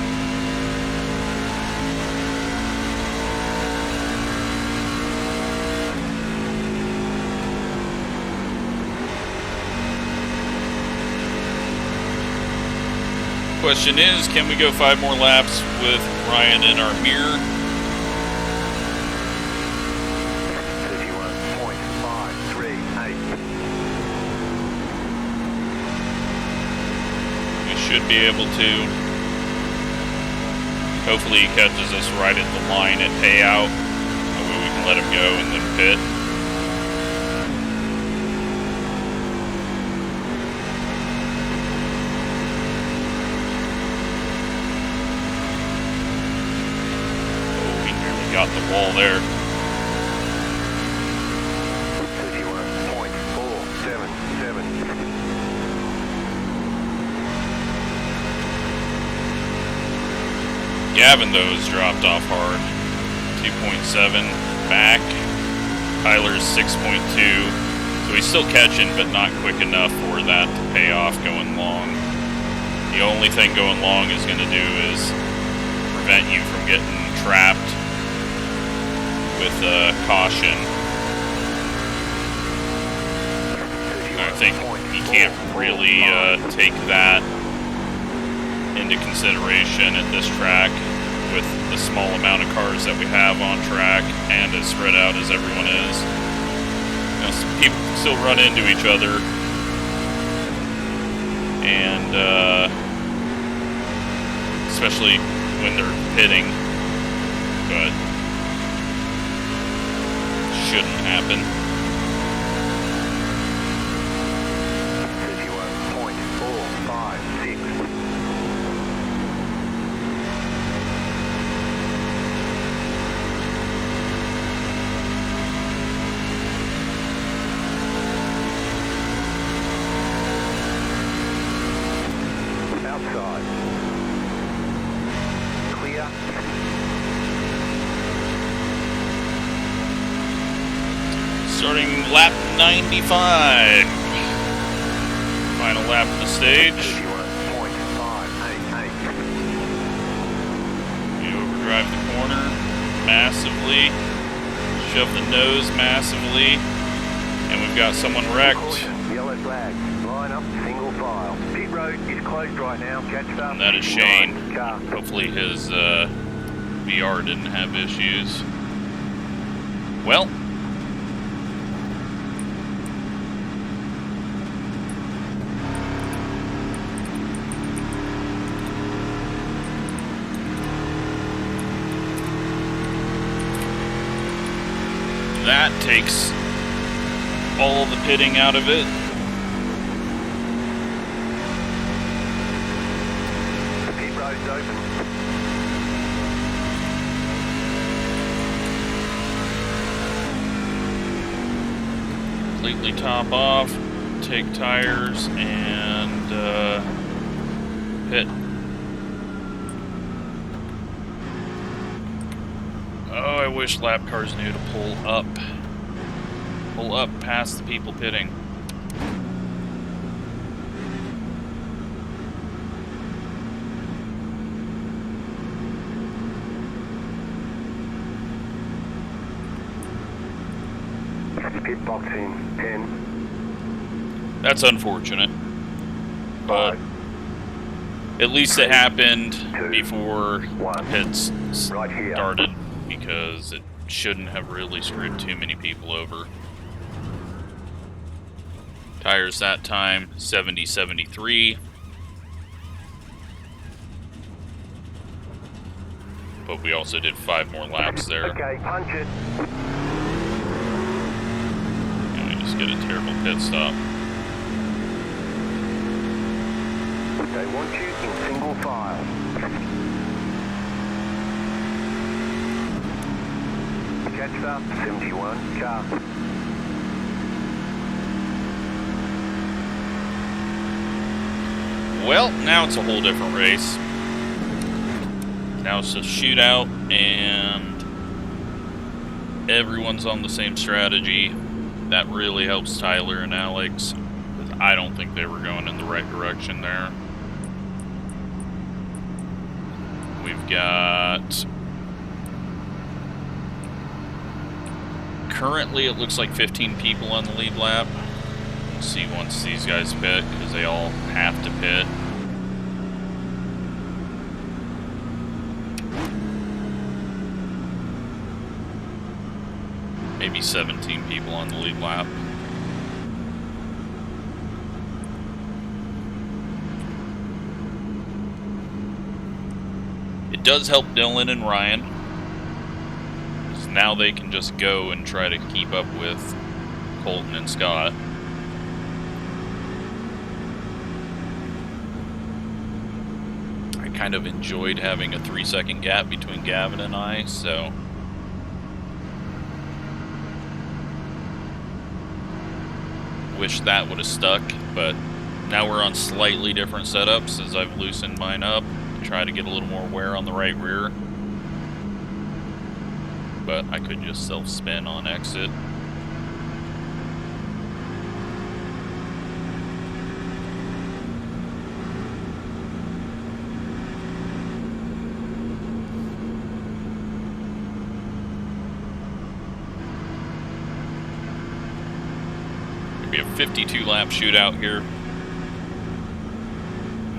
Question is, can we go 5 more laps with Ryan in our mirror? 31.538. We should be able to. Hopefully he catches us right at the line at payout. That way we can let him go and then pit. Got the wall there. 31.477. Gavin, though, has dropped off hard. 2.7 back. Tyler's 6.2. So he's still catching, but not quick enough for that to pay off going long. The only thing going long is going to do is prevent you from getting trapped with caution. I think he can't really take that into consideration at this track with the small amount of cars that we have on track and as spread out as everyone is. You know, some people still run into each other, and especially when they're pitting, but shouldn't happen. 31.456. Outside. Clear. Starting lap 95. Final lap of the stage. 31.588. We overdrive the corner massively. Shove the nose massively. And we've got someone wrecked. Yellow flag. Line up, single file. Pit road is closed right now. Catch up. And that is Shane. Hopefully his VR didn't have issues. Well, that takes all the pitting out of it. The pit road's open. Completely top off, take tires, and pit. Oh, I wish lap cars knew to pull up. Pull up past the people pitting. Pit box in 10. That's unfortunate, but at least it happened before the pits started, because it shouldn't have really screwed too many people over. Tires that time, 70-73. But we also did 5 more laps there. Okay, punch it. And we just get a terrible pit stop. They want you in single file. Catch up, 71, car. Well, now it's a whole different race. Now it's a shootout, and everyone's on the same strategy. That really helps Tyler and Alex, because I don't think they were going in the right direction there. We've got... Currently, it looks like 15 people on the lead lap. We'll see once these guys pit, because they all have to pit. Maybe 17 people on the lead lap. It does help Dylan and Ryan, because now they can just go and try to keep up with Colton and Scott. I kind of enjoyed having a 3-second gap between Gavin and I, so... Wish that would have stuck, but now we're on slightly different setups as I've loosened mine up. Try to get a little more wear on the right rear. But I could just self-spin on exit. Be a 52-lap shootout here.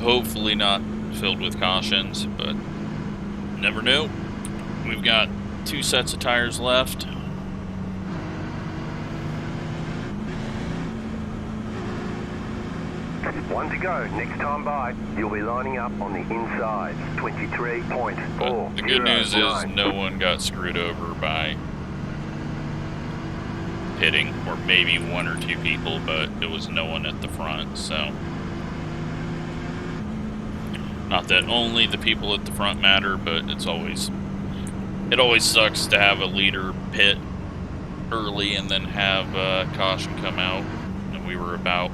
Hopefully not filled with cautions, but never know. We've got 2 sets of tires left. One to go. Next time by, you'll be lining up on the inside. 23.4. The good news is no one got screwed over by pitting, or maybe 1 or 2 people, but there was no one at the front, so... Not that only the people at the front matter, but it always sucks to have a leader pit early and then have caution come out, and we were about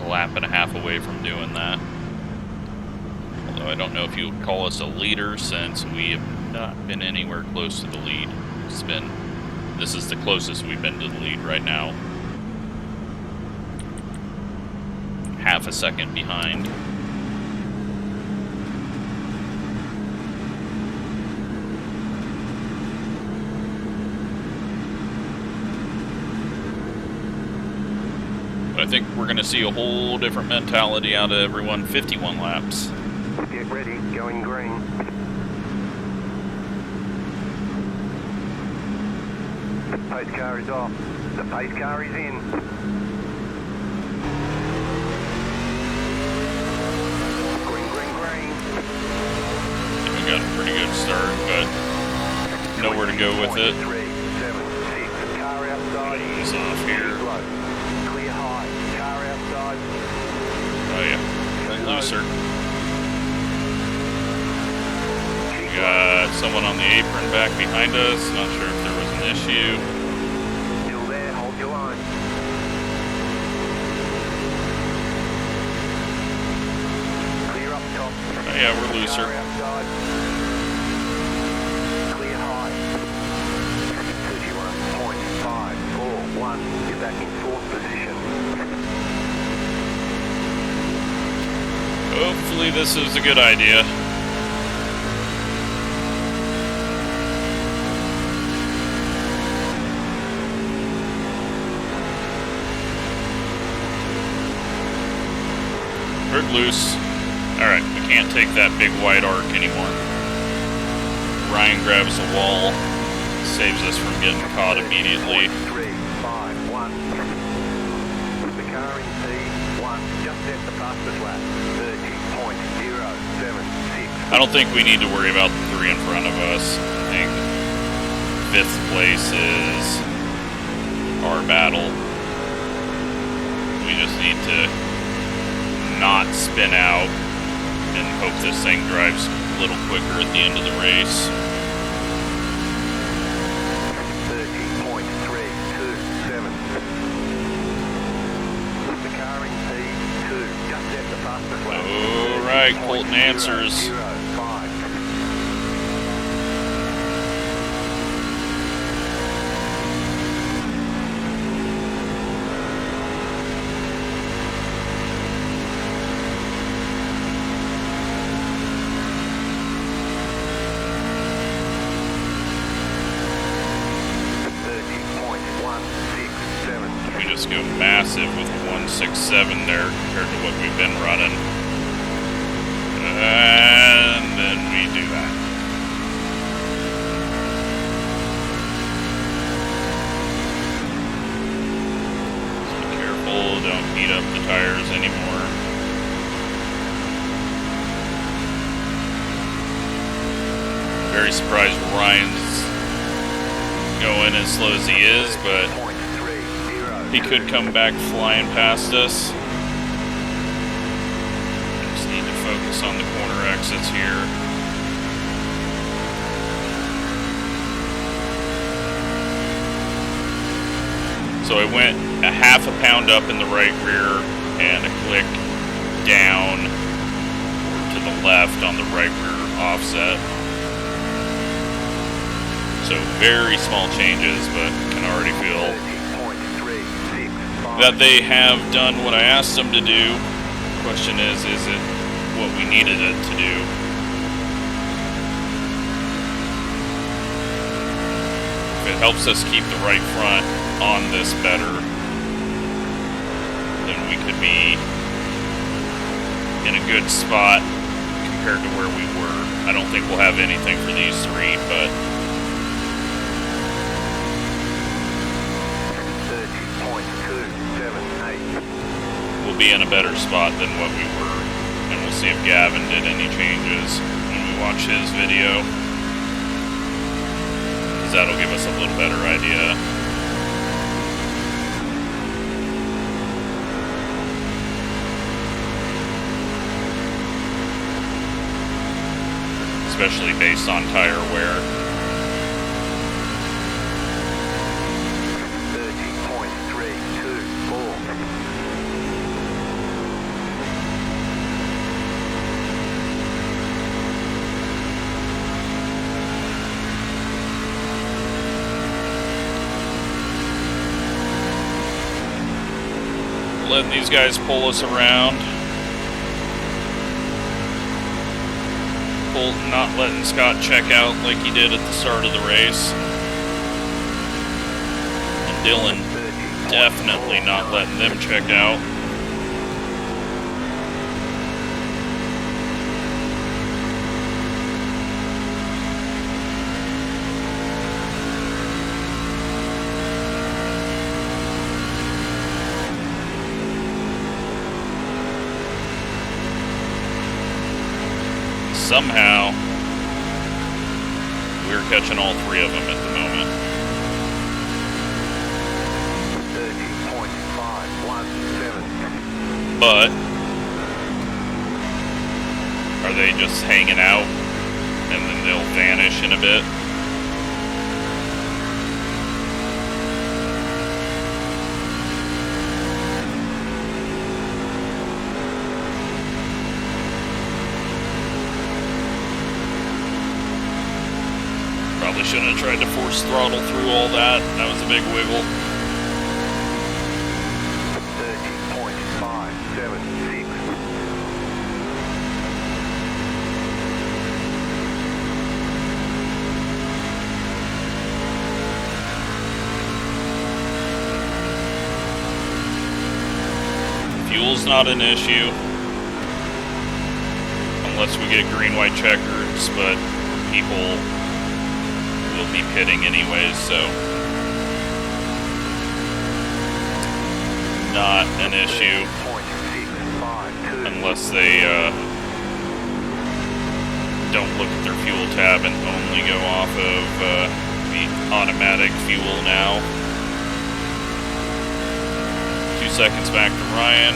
a lap and a half away from doing that. Although I don't know if you would call us a leader, since we have not been anywhere close to the lead. This is the closest we've been to the lead right now. Half a second behind. But I think we're going to see a whole different mentality out of everyone. 51 laps. Get ready, going green. The pace car is off. The pace car is in. Green, green, green. We got a pretty good start, but nowhere to go with it. 3, 7, 6. Car outside. He's off looser. We got someone on the apron back behind us. Not sure if there was an issue. Still there, hold your line. Clear up top. Oh yeah, we're looser. Car outside. Clear high. 31.541. You're back in fourth position. Hopefully this is a good idea. We're loose. Alright, we can't take that big wide arc anymore. Ryan grabs the wall, saves us from getting caught immediately. 351. The car in P1 just set the fastest lap. 30.076. I don't think we need to worry about the three in front of us. I think 5th place is our battle. We just need to not spin out and hope this thing drives a little quicker at the end of the race. 30.327. The car in P2 just set the fastest lap. Alright, Colton answers. 30.005. We just go massive with 167 there compared to what we've been running. And then we do that. So be careful, don't heat up the tires anymore. Very surprised Ryan's going as slow as he is, but he could come back flying past us. Just need to focus on the corner exits here. So I went a half a pound up in the right rear and a click down to the left on the right rear offset. So very small changes, but can already feel that they have done what I asked them to do. The question is it what we needed it to do? If it helps us keep the right front on this better, then we could be in a good spot compared to where we were. I don't think we'll have anything for these three, but we'll be in a better spot than what we were, and we'll see if Gavin did any changes when we watch his video, because that'll give us a little better idea. Especially based on tire wear. 30.324. Letting these guys pull us around. Colton not letting Scott check out like he did at the start of the race. And Dylan definitely not letting them check out. Somehow, we're catching all three of them at the moment. 30.517. But they just hanging out and then they'll vanish in a bit. Probably shouldn't have tried to force throttle through all that. That was a big wiggle. 30.576. Fuel's not an issue. Unless we get green-white checkers, but people will be pitting anyways, so not an issue unless they don't look at their fuel tab and only go off of the automatic fuel now. 2 seconds back to Ryan.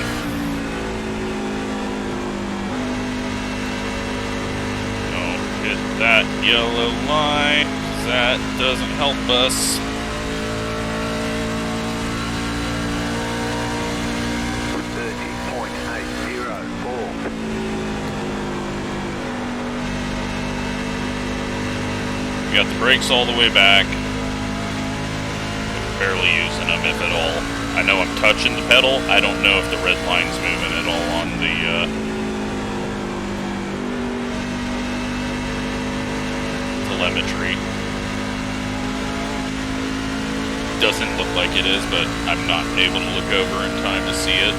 Don't hit that yellow line. That doesn't help us. We got the brakes all the way back. Barely using them, if at all. I know I'm touching the pedal. I don't know if the red line's moving at all on the telemetry. Doesn't look like it is, but I'm not able to look over in time to see it.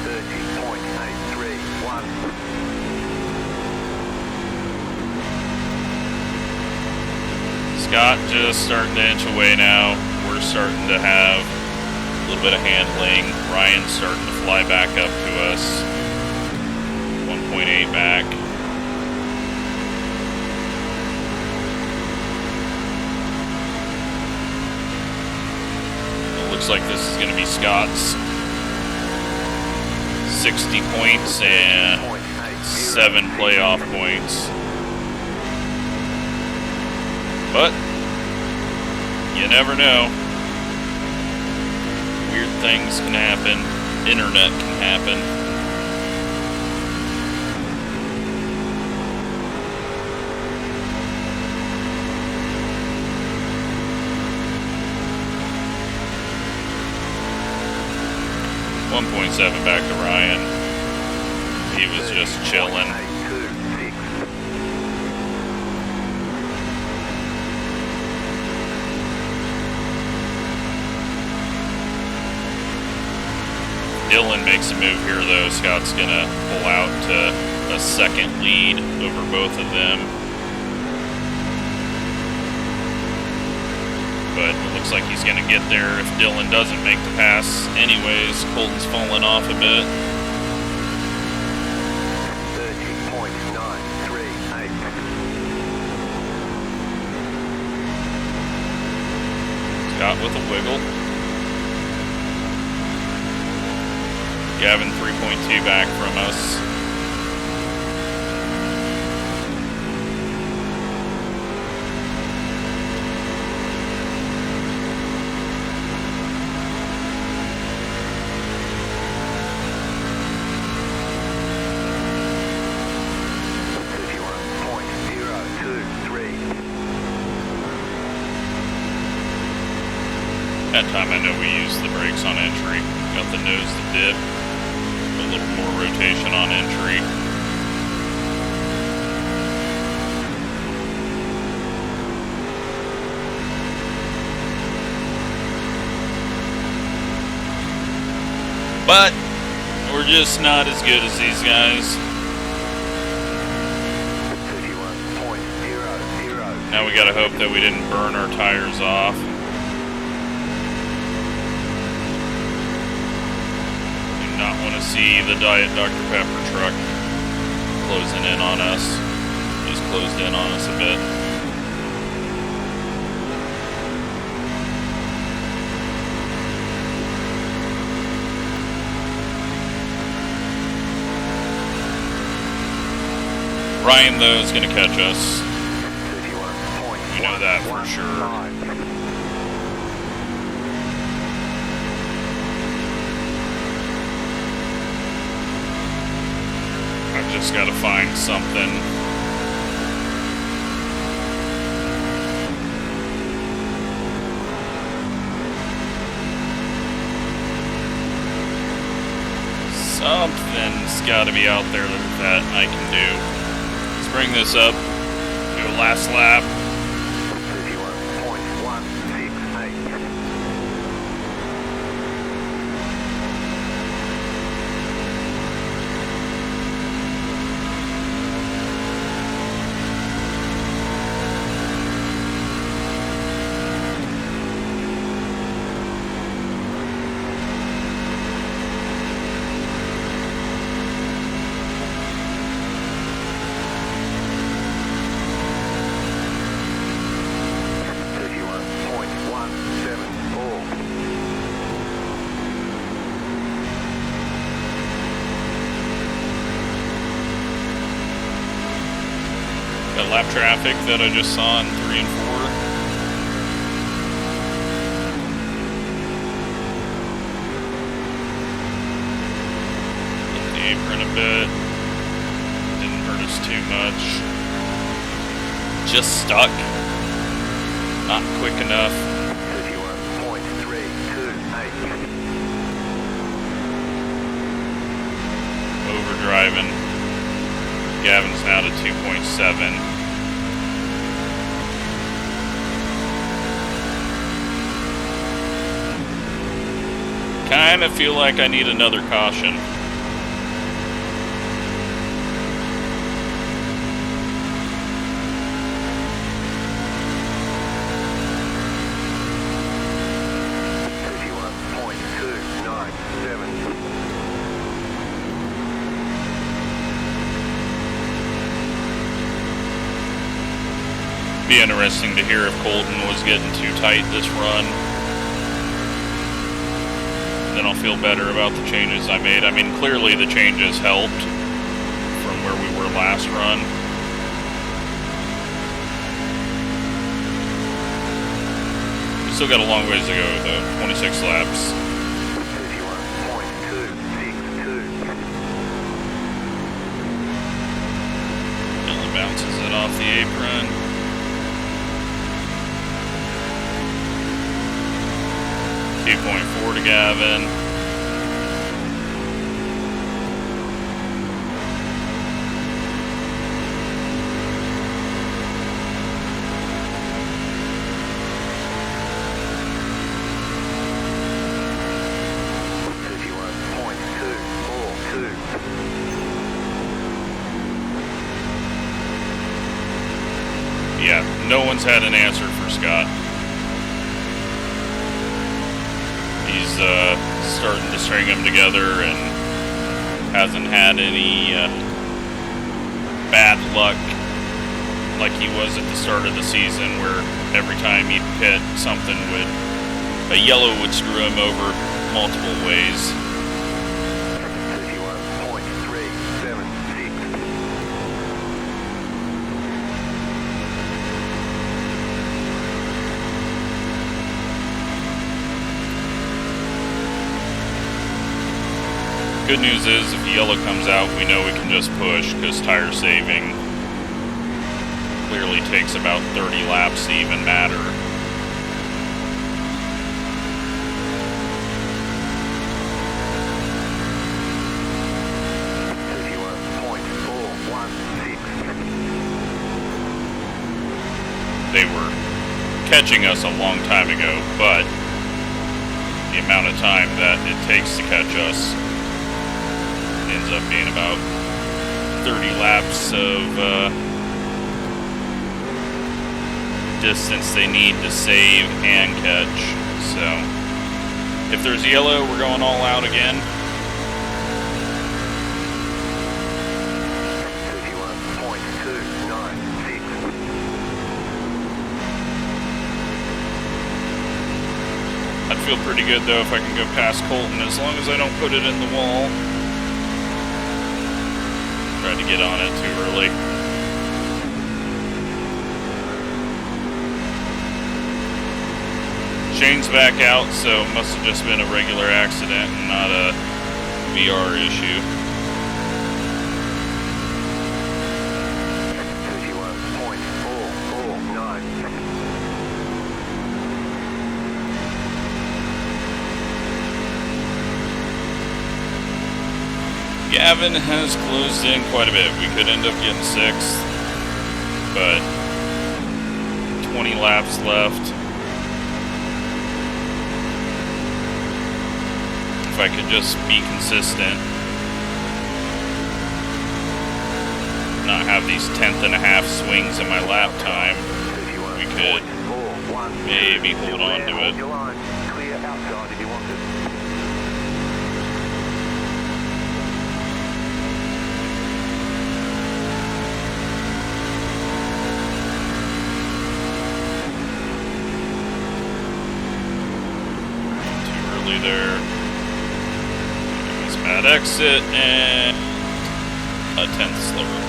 30.831. Scott just starting to inch away now. We're starting to have a little bit of handling. Ryan's starting to fly back up to us. 1.8 back. Looks like this is going to be Scott's 60 points and 7 playoff points. But you never know. Weird things can happen. Internet can happen. Back to Ryan. He was just chilling. Dylan makes a move here though. Scott's gonna pull out to a second lead over both of them. But it looks like he's going to get there if Dylan doesn't make the pass. Anyways, Colton's falling off a bit. 30.938. Scott with a wiggle. Gavin 3.2 back from us. That time I know we used the brakes on entry. Got the nose to dip. A little more rotation on entry. But we're just not as good as these guys. 31.00. Now we gotta hope that we didn't burn our tires off. Not want to see the Diet Dr. Pepper truck closing in on us. He's closed in on us a bit. Ryan, though, is going to catch us. We know that for sure. I've just got to find something. Something's got to be out there that I can do. Let's bring this up. Do a last lap. 51.168. Got lap traffic that I just saw in 3 and 4. Hit the apron a bit. Didn't hurt us too much. Just stuck. Not quick enough. 51.328. Overdriving. Gavin's now to 2.7. Kind of feel like I need another caution. Be interesting to hear if Colton was getting too tight this run. Then I'll feel better about the changes I made. I mean, clearly the changes helped from where we were last run. We still got a long ways to go, though. 26 laps. 51.262. Dylan bounces it off the apron. 2.4 to Gavin. Yeah, no one's had an answer for Scott. He's starting to string them together and hasn't had any bad luck like he was at the start of the season, where every time he'd pit, a yellow would screw him over multiple ways. 51.376. Good news is, if the yellow comes out, we know we can just push, because tire saving clearly takes about 30 laps to even matter. They were catching us a long time ago, but the amount of time that it takes to catch us ends up being about 30 laps of distance they need to save and catch. So if there's yellow, we're going all out again. 51.296. I'd feel pretty good though if I can go past Colton, as long as I don't put it in the wall. Tried to get on it too early. Shane's back out, so it must have just been a regular accident and not a VR issue. 31.449. Gavin has closed in quite a bit. We could end up getting 6th, but 20 laps left. If I could just be consistent, not have these 1/10.5 swings in my lap time, we could maybe hold on to it. Clear outside if you want it. Too early there. Bad exit and a 10th slower.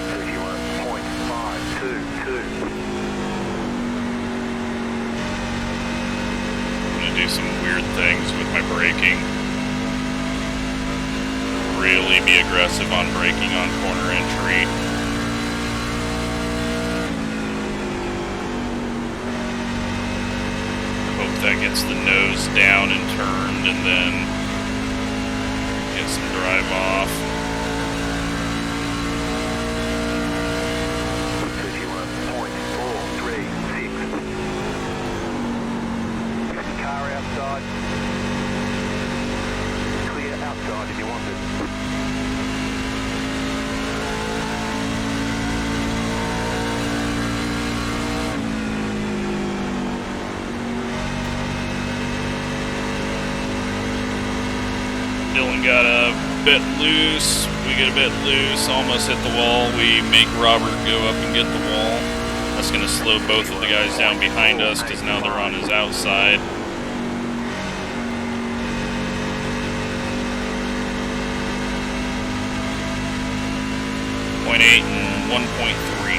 31.522. I'm gonna do some weird things with my braking. Really be aggressive on braking on corner entry. That gets the nose down and turned, and then get some drive off. 31.436. Car outside. Clear outside if you want it. Dylan got a bit loose. We get a bit loose, almost hit the wall. We make Robert go up and get the wall. That's going to slow both of the guys down behind us because now they're on his outside. .8 and 1.3.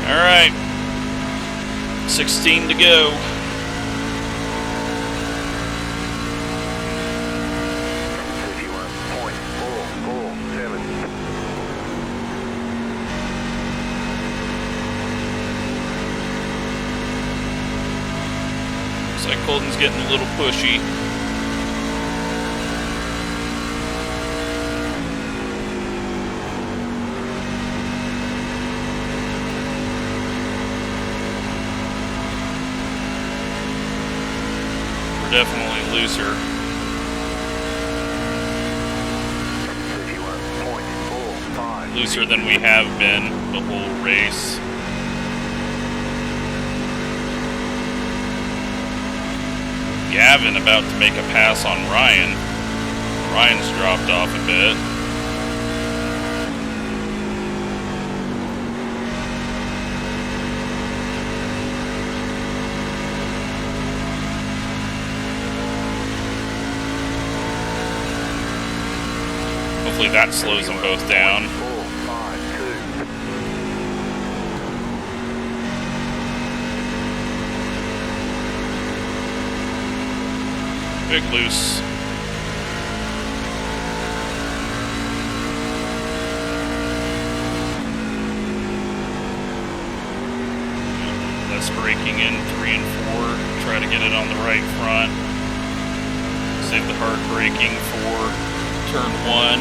All right, 16 to go. Looks like Colton's getting a little pushy. Definitely looser. 31.45. Looser than we have been the whole race. Gavin about to make a pass on Ryan. Ryan's dropped off a bit. Hopefully that slows them both down. 452. Big loose. Less braking in 3 and 4. Try to get it on the right front. Save the hard braking for turn 1.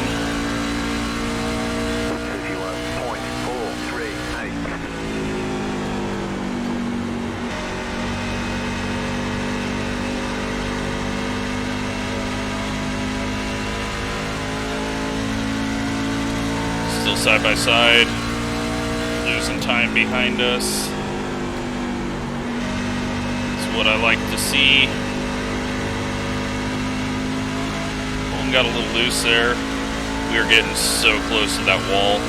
31.438. Still side by side. Losing time behind us. That's what I like to see. Got a little loose there. We were getting so close to that wall.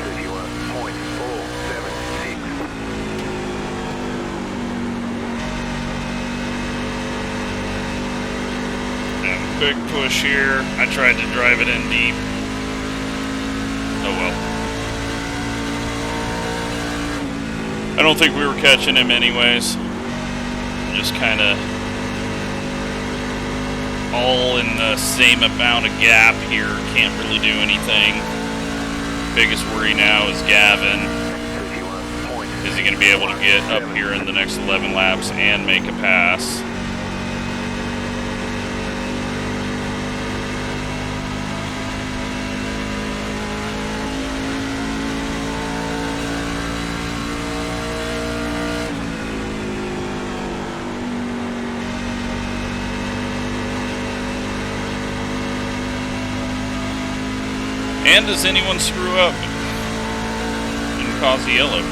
31.476. big push here. I tried to drive it in deep. Oh well. I don't think we were catching him anyways. Just kind of all in the same amount of gap here. Can't really do anything. Biggest worry now is Gavin. Is he going to be able to get up here in the next 11 laps and make a pass? And does anyone screw up and cause a yellow?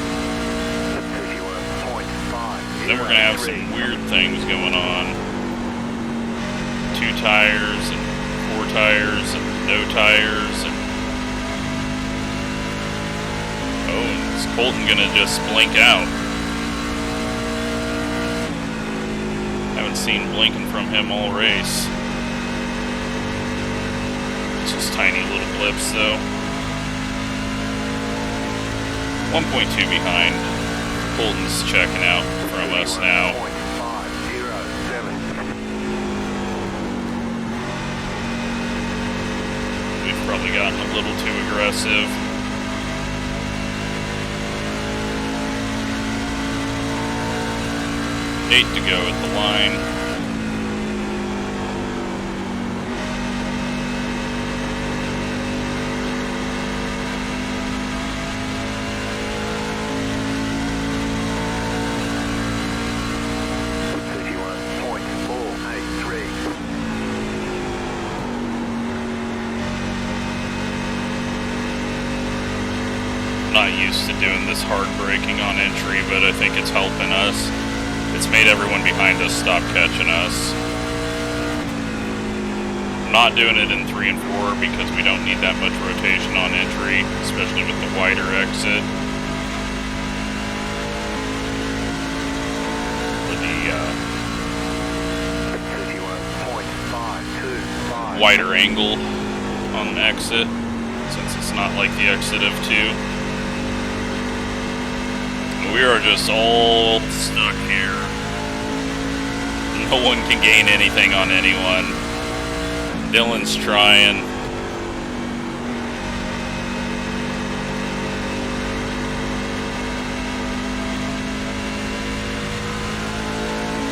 Then we're going to have some weird things going on. 2 tires and 4 tires and no tires. And oh, and is Colton going to just blink out? Haven't seen blinking from him all race. Just tiny little blips though. 1.2 behind. Colton's checking out from us now. We've probably gotten a little too aggressive. Eight to go at the line. To doing this hard braking on entry, but I think it's helping us. It's made everyone behind us stop catching us. I'm not doing it in 3 and 4 because we don't need that much rotation on entry, especially with the wider exit. Or the wider angle on the exit, since it's not like the exit of 2. We are just all stuck here. No one can gain anything on anyone. Dylan's trying.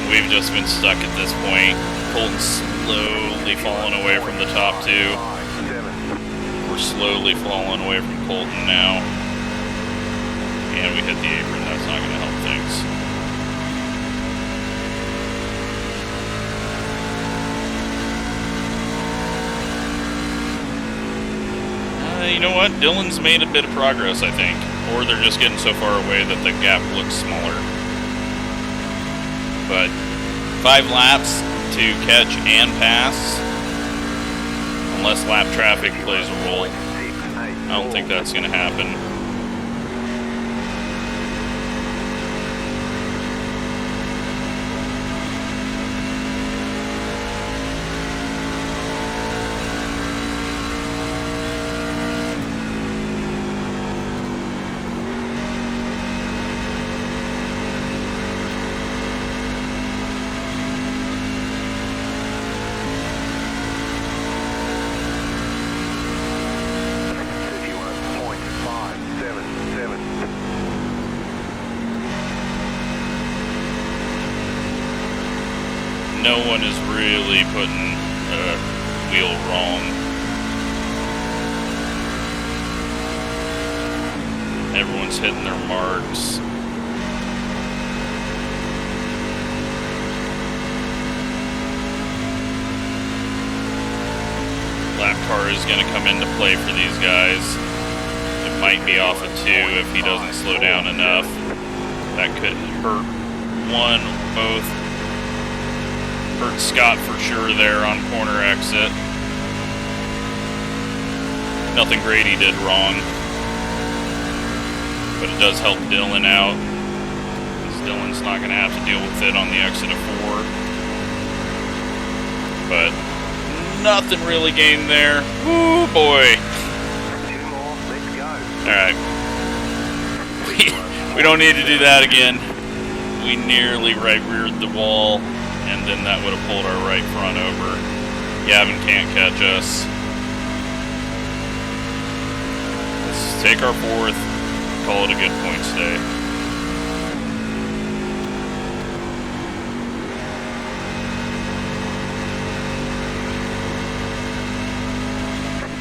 We've just been stuck at this point. Colton's slowly falling away from the top 2. We're slowly falling away from Colton now. And we hit the apron, that's not going to help things. You know what? Dylan's made a bit of progress, I think. Or they're just getting so far away that the gap looks smaller. But 5 laps to catch and pass. Unless lap traffic plays a role. I don't think that's going to happen. No one is really putting a wheel wrong. Everyone's hitting their marks. Lap car is going to come into play for these guys. It might be off of 2 if he doesn't slow down enough. That could hurt one, both. Hurt Scott for sure there on corner exit. Nothing Grady did wrong. But it does help Dylan out. Because Dylan's not going to have to deal with it on the exit of 4. But nothing really gained there. Woo, boy. 2 more, let's go. Alright. We don't need to do that again. We nearly right-reared the wall, and then that would have pulled our right front over. Gavin can't catch us. Let's take our 4th, call it a good points day.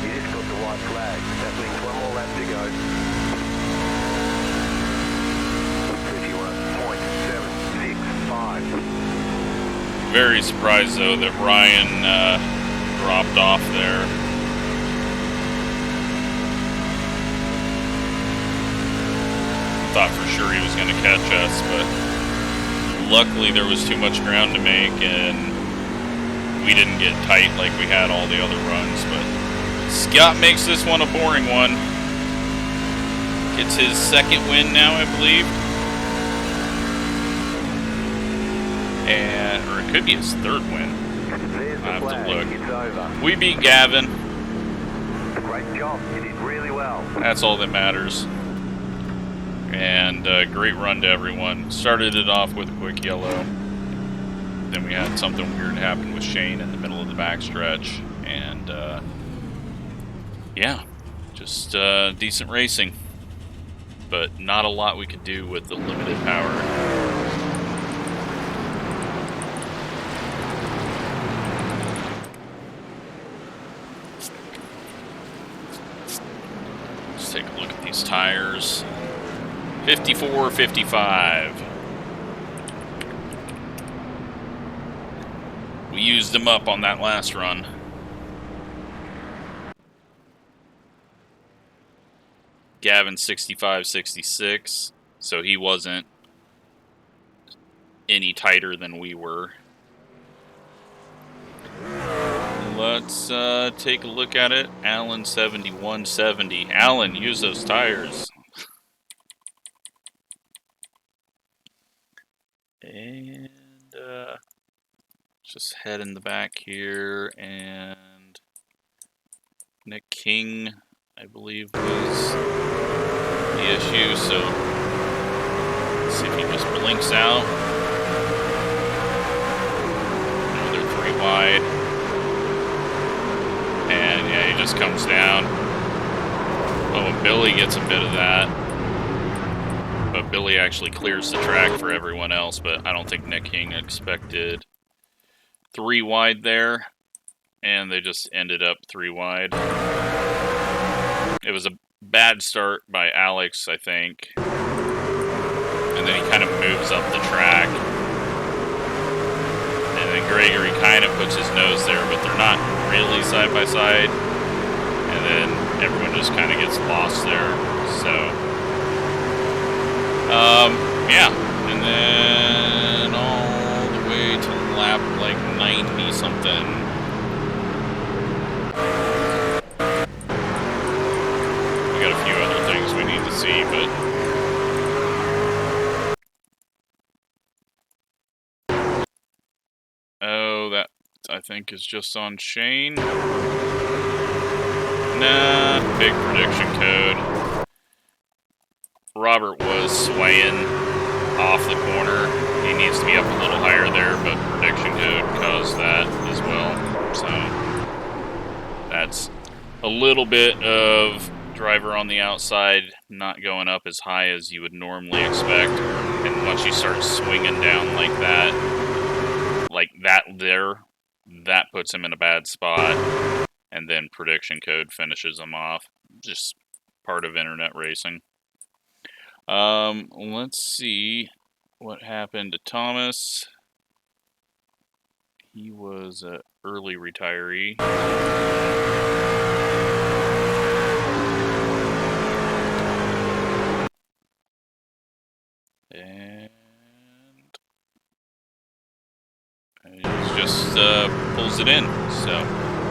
You just got the white flag. That means 1 more lap to go. 51.765. Very surprised, though, that Ryan dropped off there. Thought for sure he was going to catch us, but luckily there was too much ground to make, and we didn't get tight like we had all the other runs. But Scott makes this one a boring one. Gets his 2nd win now, I believe. Or it could be his 3rd win. I have to look. It's over. We beat Gavin. Great job. You did really well. That's all that matters. And great run to everyone. Started it off with a quick yellow. Then we had something weird happen with Shane in the middle of the backstretch. And yeah, just decent racing. But not a lot we could do with the limited power. Let's take a look at these tires. 54, 55. We used them up on that last run. Gavin 65, 66. So he wasn't any tighter than we were. Let's take a look at it. Alan 7170. Alan, use those tires. And just head in the back here, and Nick King, I believe, was the issue. So let's see if he just blinks out. Another 3 wide. And yeah, he just comes down. Oh, and Billy gets a bit of that. But Billy actually clears the track for everyone else, but I don't think Nick King expected 3 wide there, and they just ended up 3 wide. It was a bad start by Alex, I think, and then he kind of moves up the track, and then Gregory kind of puts his nose there, but they're not really side by side, and then everyone just kind of gets lost there, so... yeah, and then all the way to lap like 90 something. We got a few other things we need to see, but oh, that I think is just on Shane. Nah, big prediction code. Robert was swaying off the corner. He needs to be up a little higher there, but prediction code caused that as well. So that's a little bit of driver on the outside not going up as high as you would normally expect. And once you start swinging down like that there, that puts him in a bad spot. And then prediction code finishes him off. Just part of internet racing. Let's see what happened to Thomas. He was an early retiree. And he just pulls it in. So,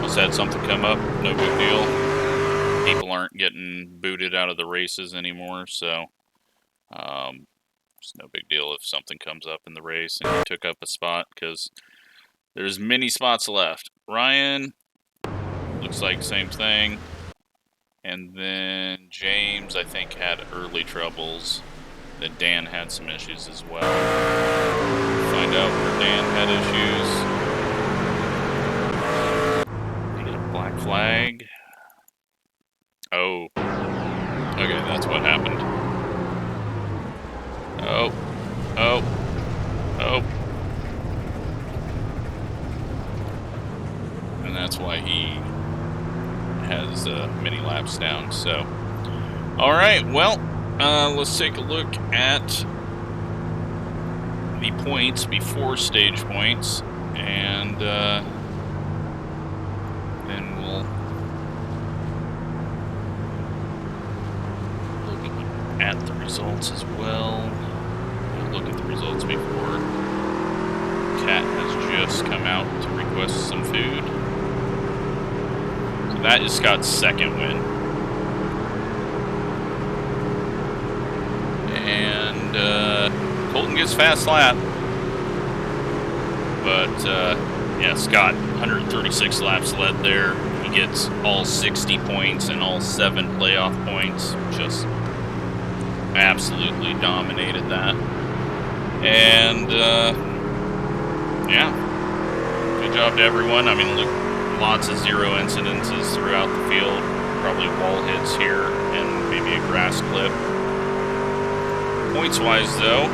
must have had something come up. No big deal. People aren't getting booted out of the races anymore, so it's no big deal if something comes up in the race and you took up a spot, because there's many spots left. Ryan looks like same thing. And then James, I think, had early troubles. Then Dan had some issues as well. Find out where Dan had issues. Get a black flag. Oh. Okay, that's what happened. Oh. Oh. Oh. And that's why he has many laps down. So, all right. Well, let's take a look at the points before stage points, and then we'll look at the results as well. We'll look at the results before. Cat has just come out to request some food. So that is Scott's second win. And Colton gets fast lap. But yeah, Scott, 136 laps led there. He gets all 60 points and all 7 playoff points. Just absolutely dominated that. And yeah, good job to everyone. I mean, look, lots of 0 incidences throughout the field. Probably wall hits here and maybe a grass clip. Points-wise, though,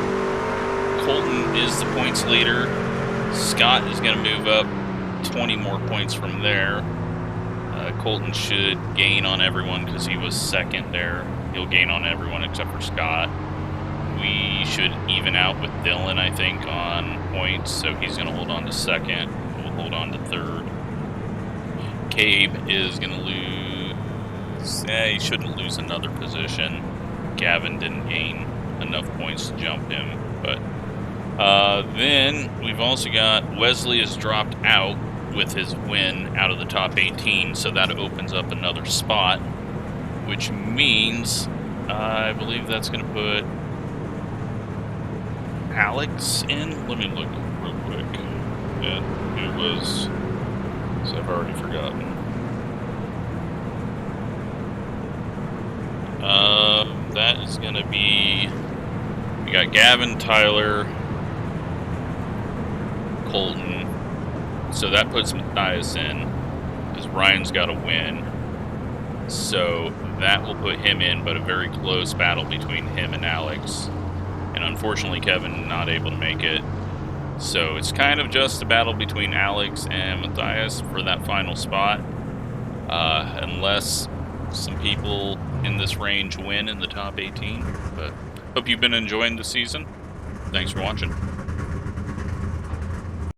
Colton is the points leader. Scott is going to move up 20 more points from there. Colton should gain on everyone because he was second there. He'll gain on everyone except for Scott. We should even out with Dylan, I think, on points, so he's going to hold on to second. We'll hold on to third. Cabe is going to lose. He shouldn't lose another position. Gavin didn't gain enough points to jump him, but then we've also got Wesley has dropped out with his win out of the top 18, so that opens up another spot, which means I believe that's going to put Alex in. Let me look real quick. Yeah, it was, so I've already forgotten. That is going to be, we got Gavin, Tyler, Colton. So that puts Matthias in, because Ryan's got a win. So that will put him in, but a very close battle between him and Alex. And unfortunately, Kevin not able to make it. So it's kind of just a battle between Alex and Matthias for that final spot. Unless some people in this range win in the top 18. But hope you've been enjoying the season. Thanks for watching.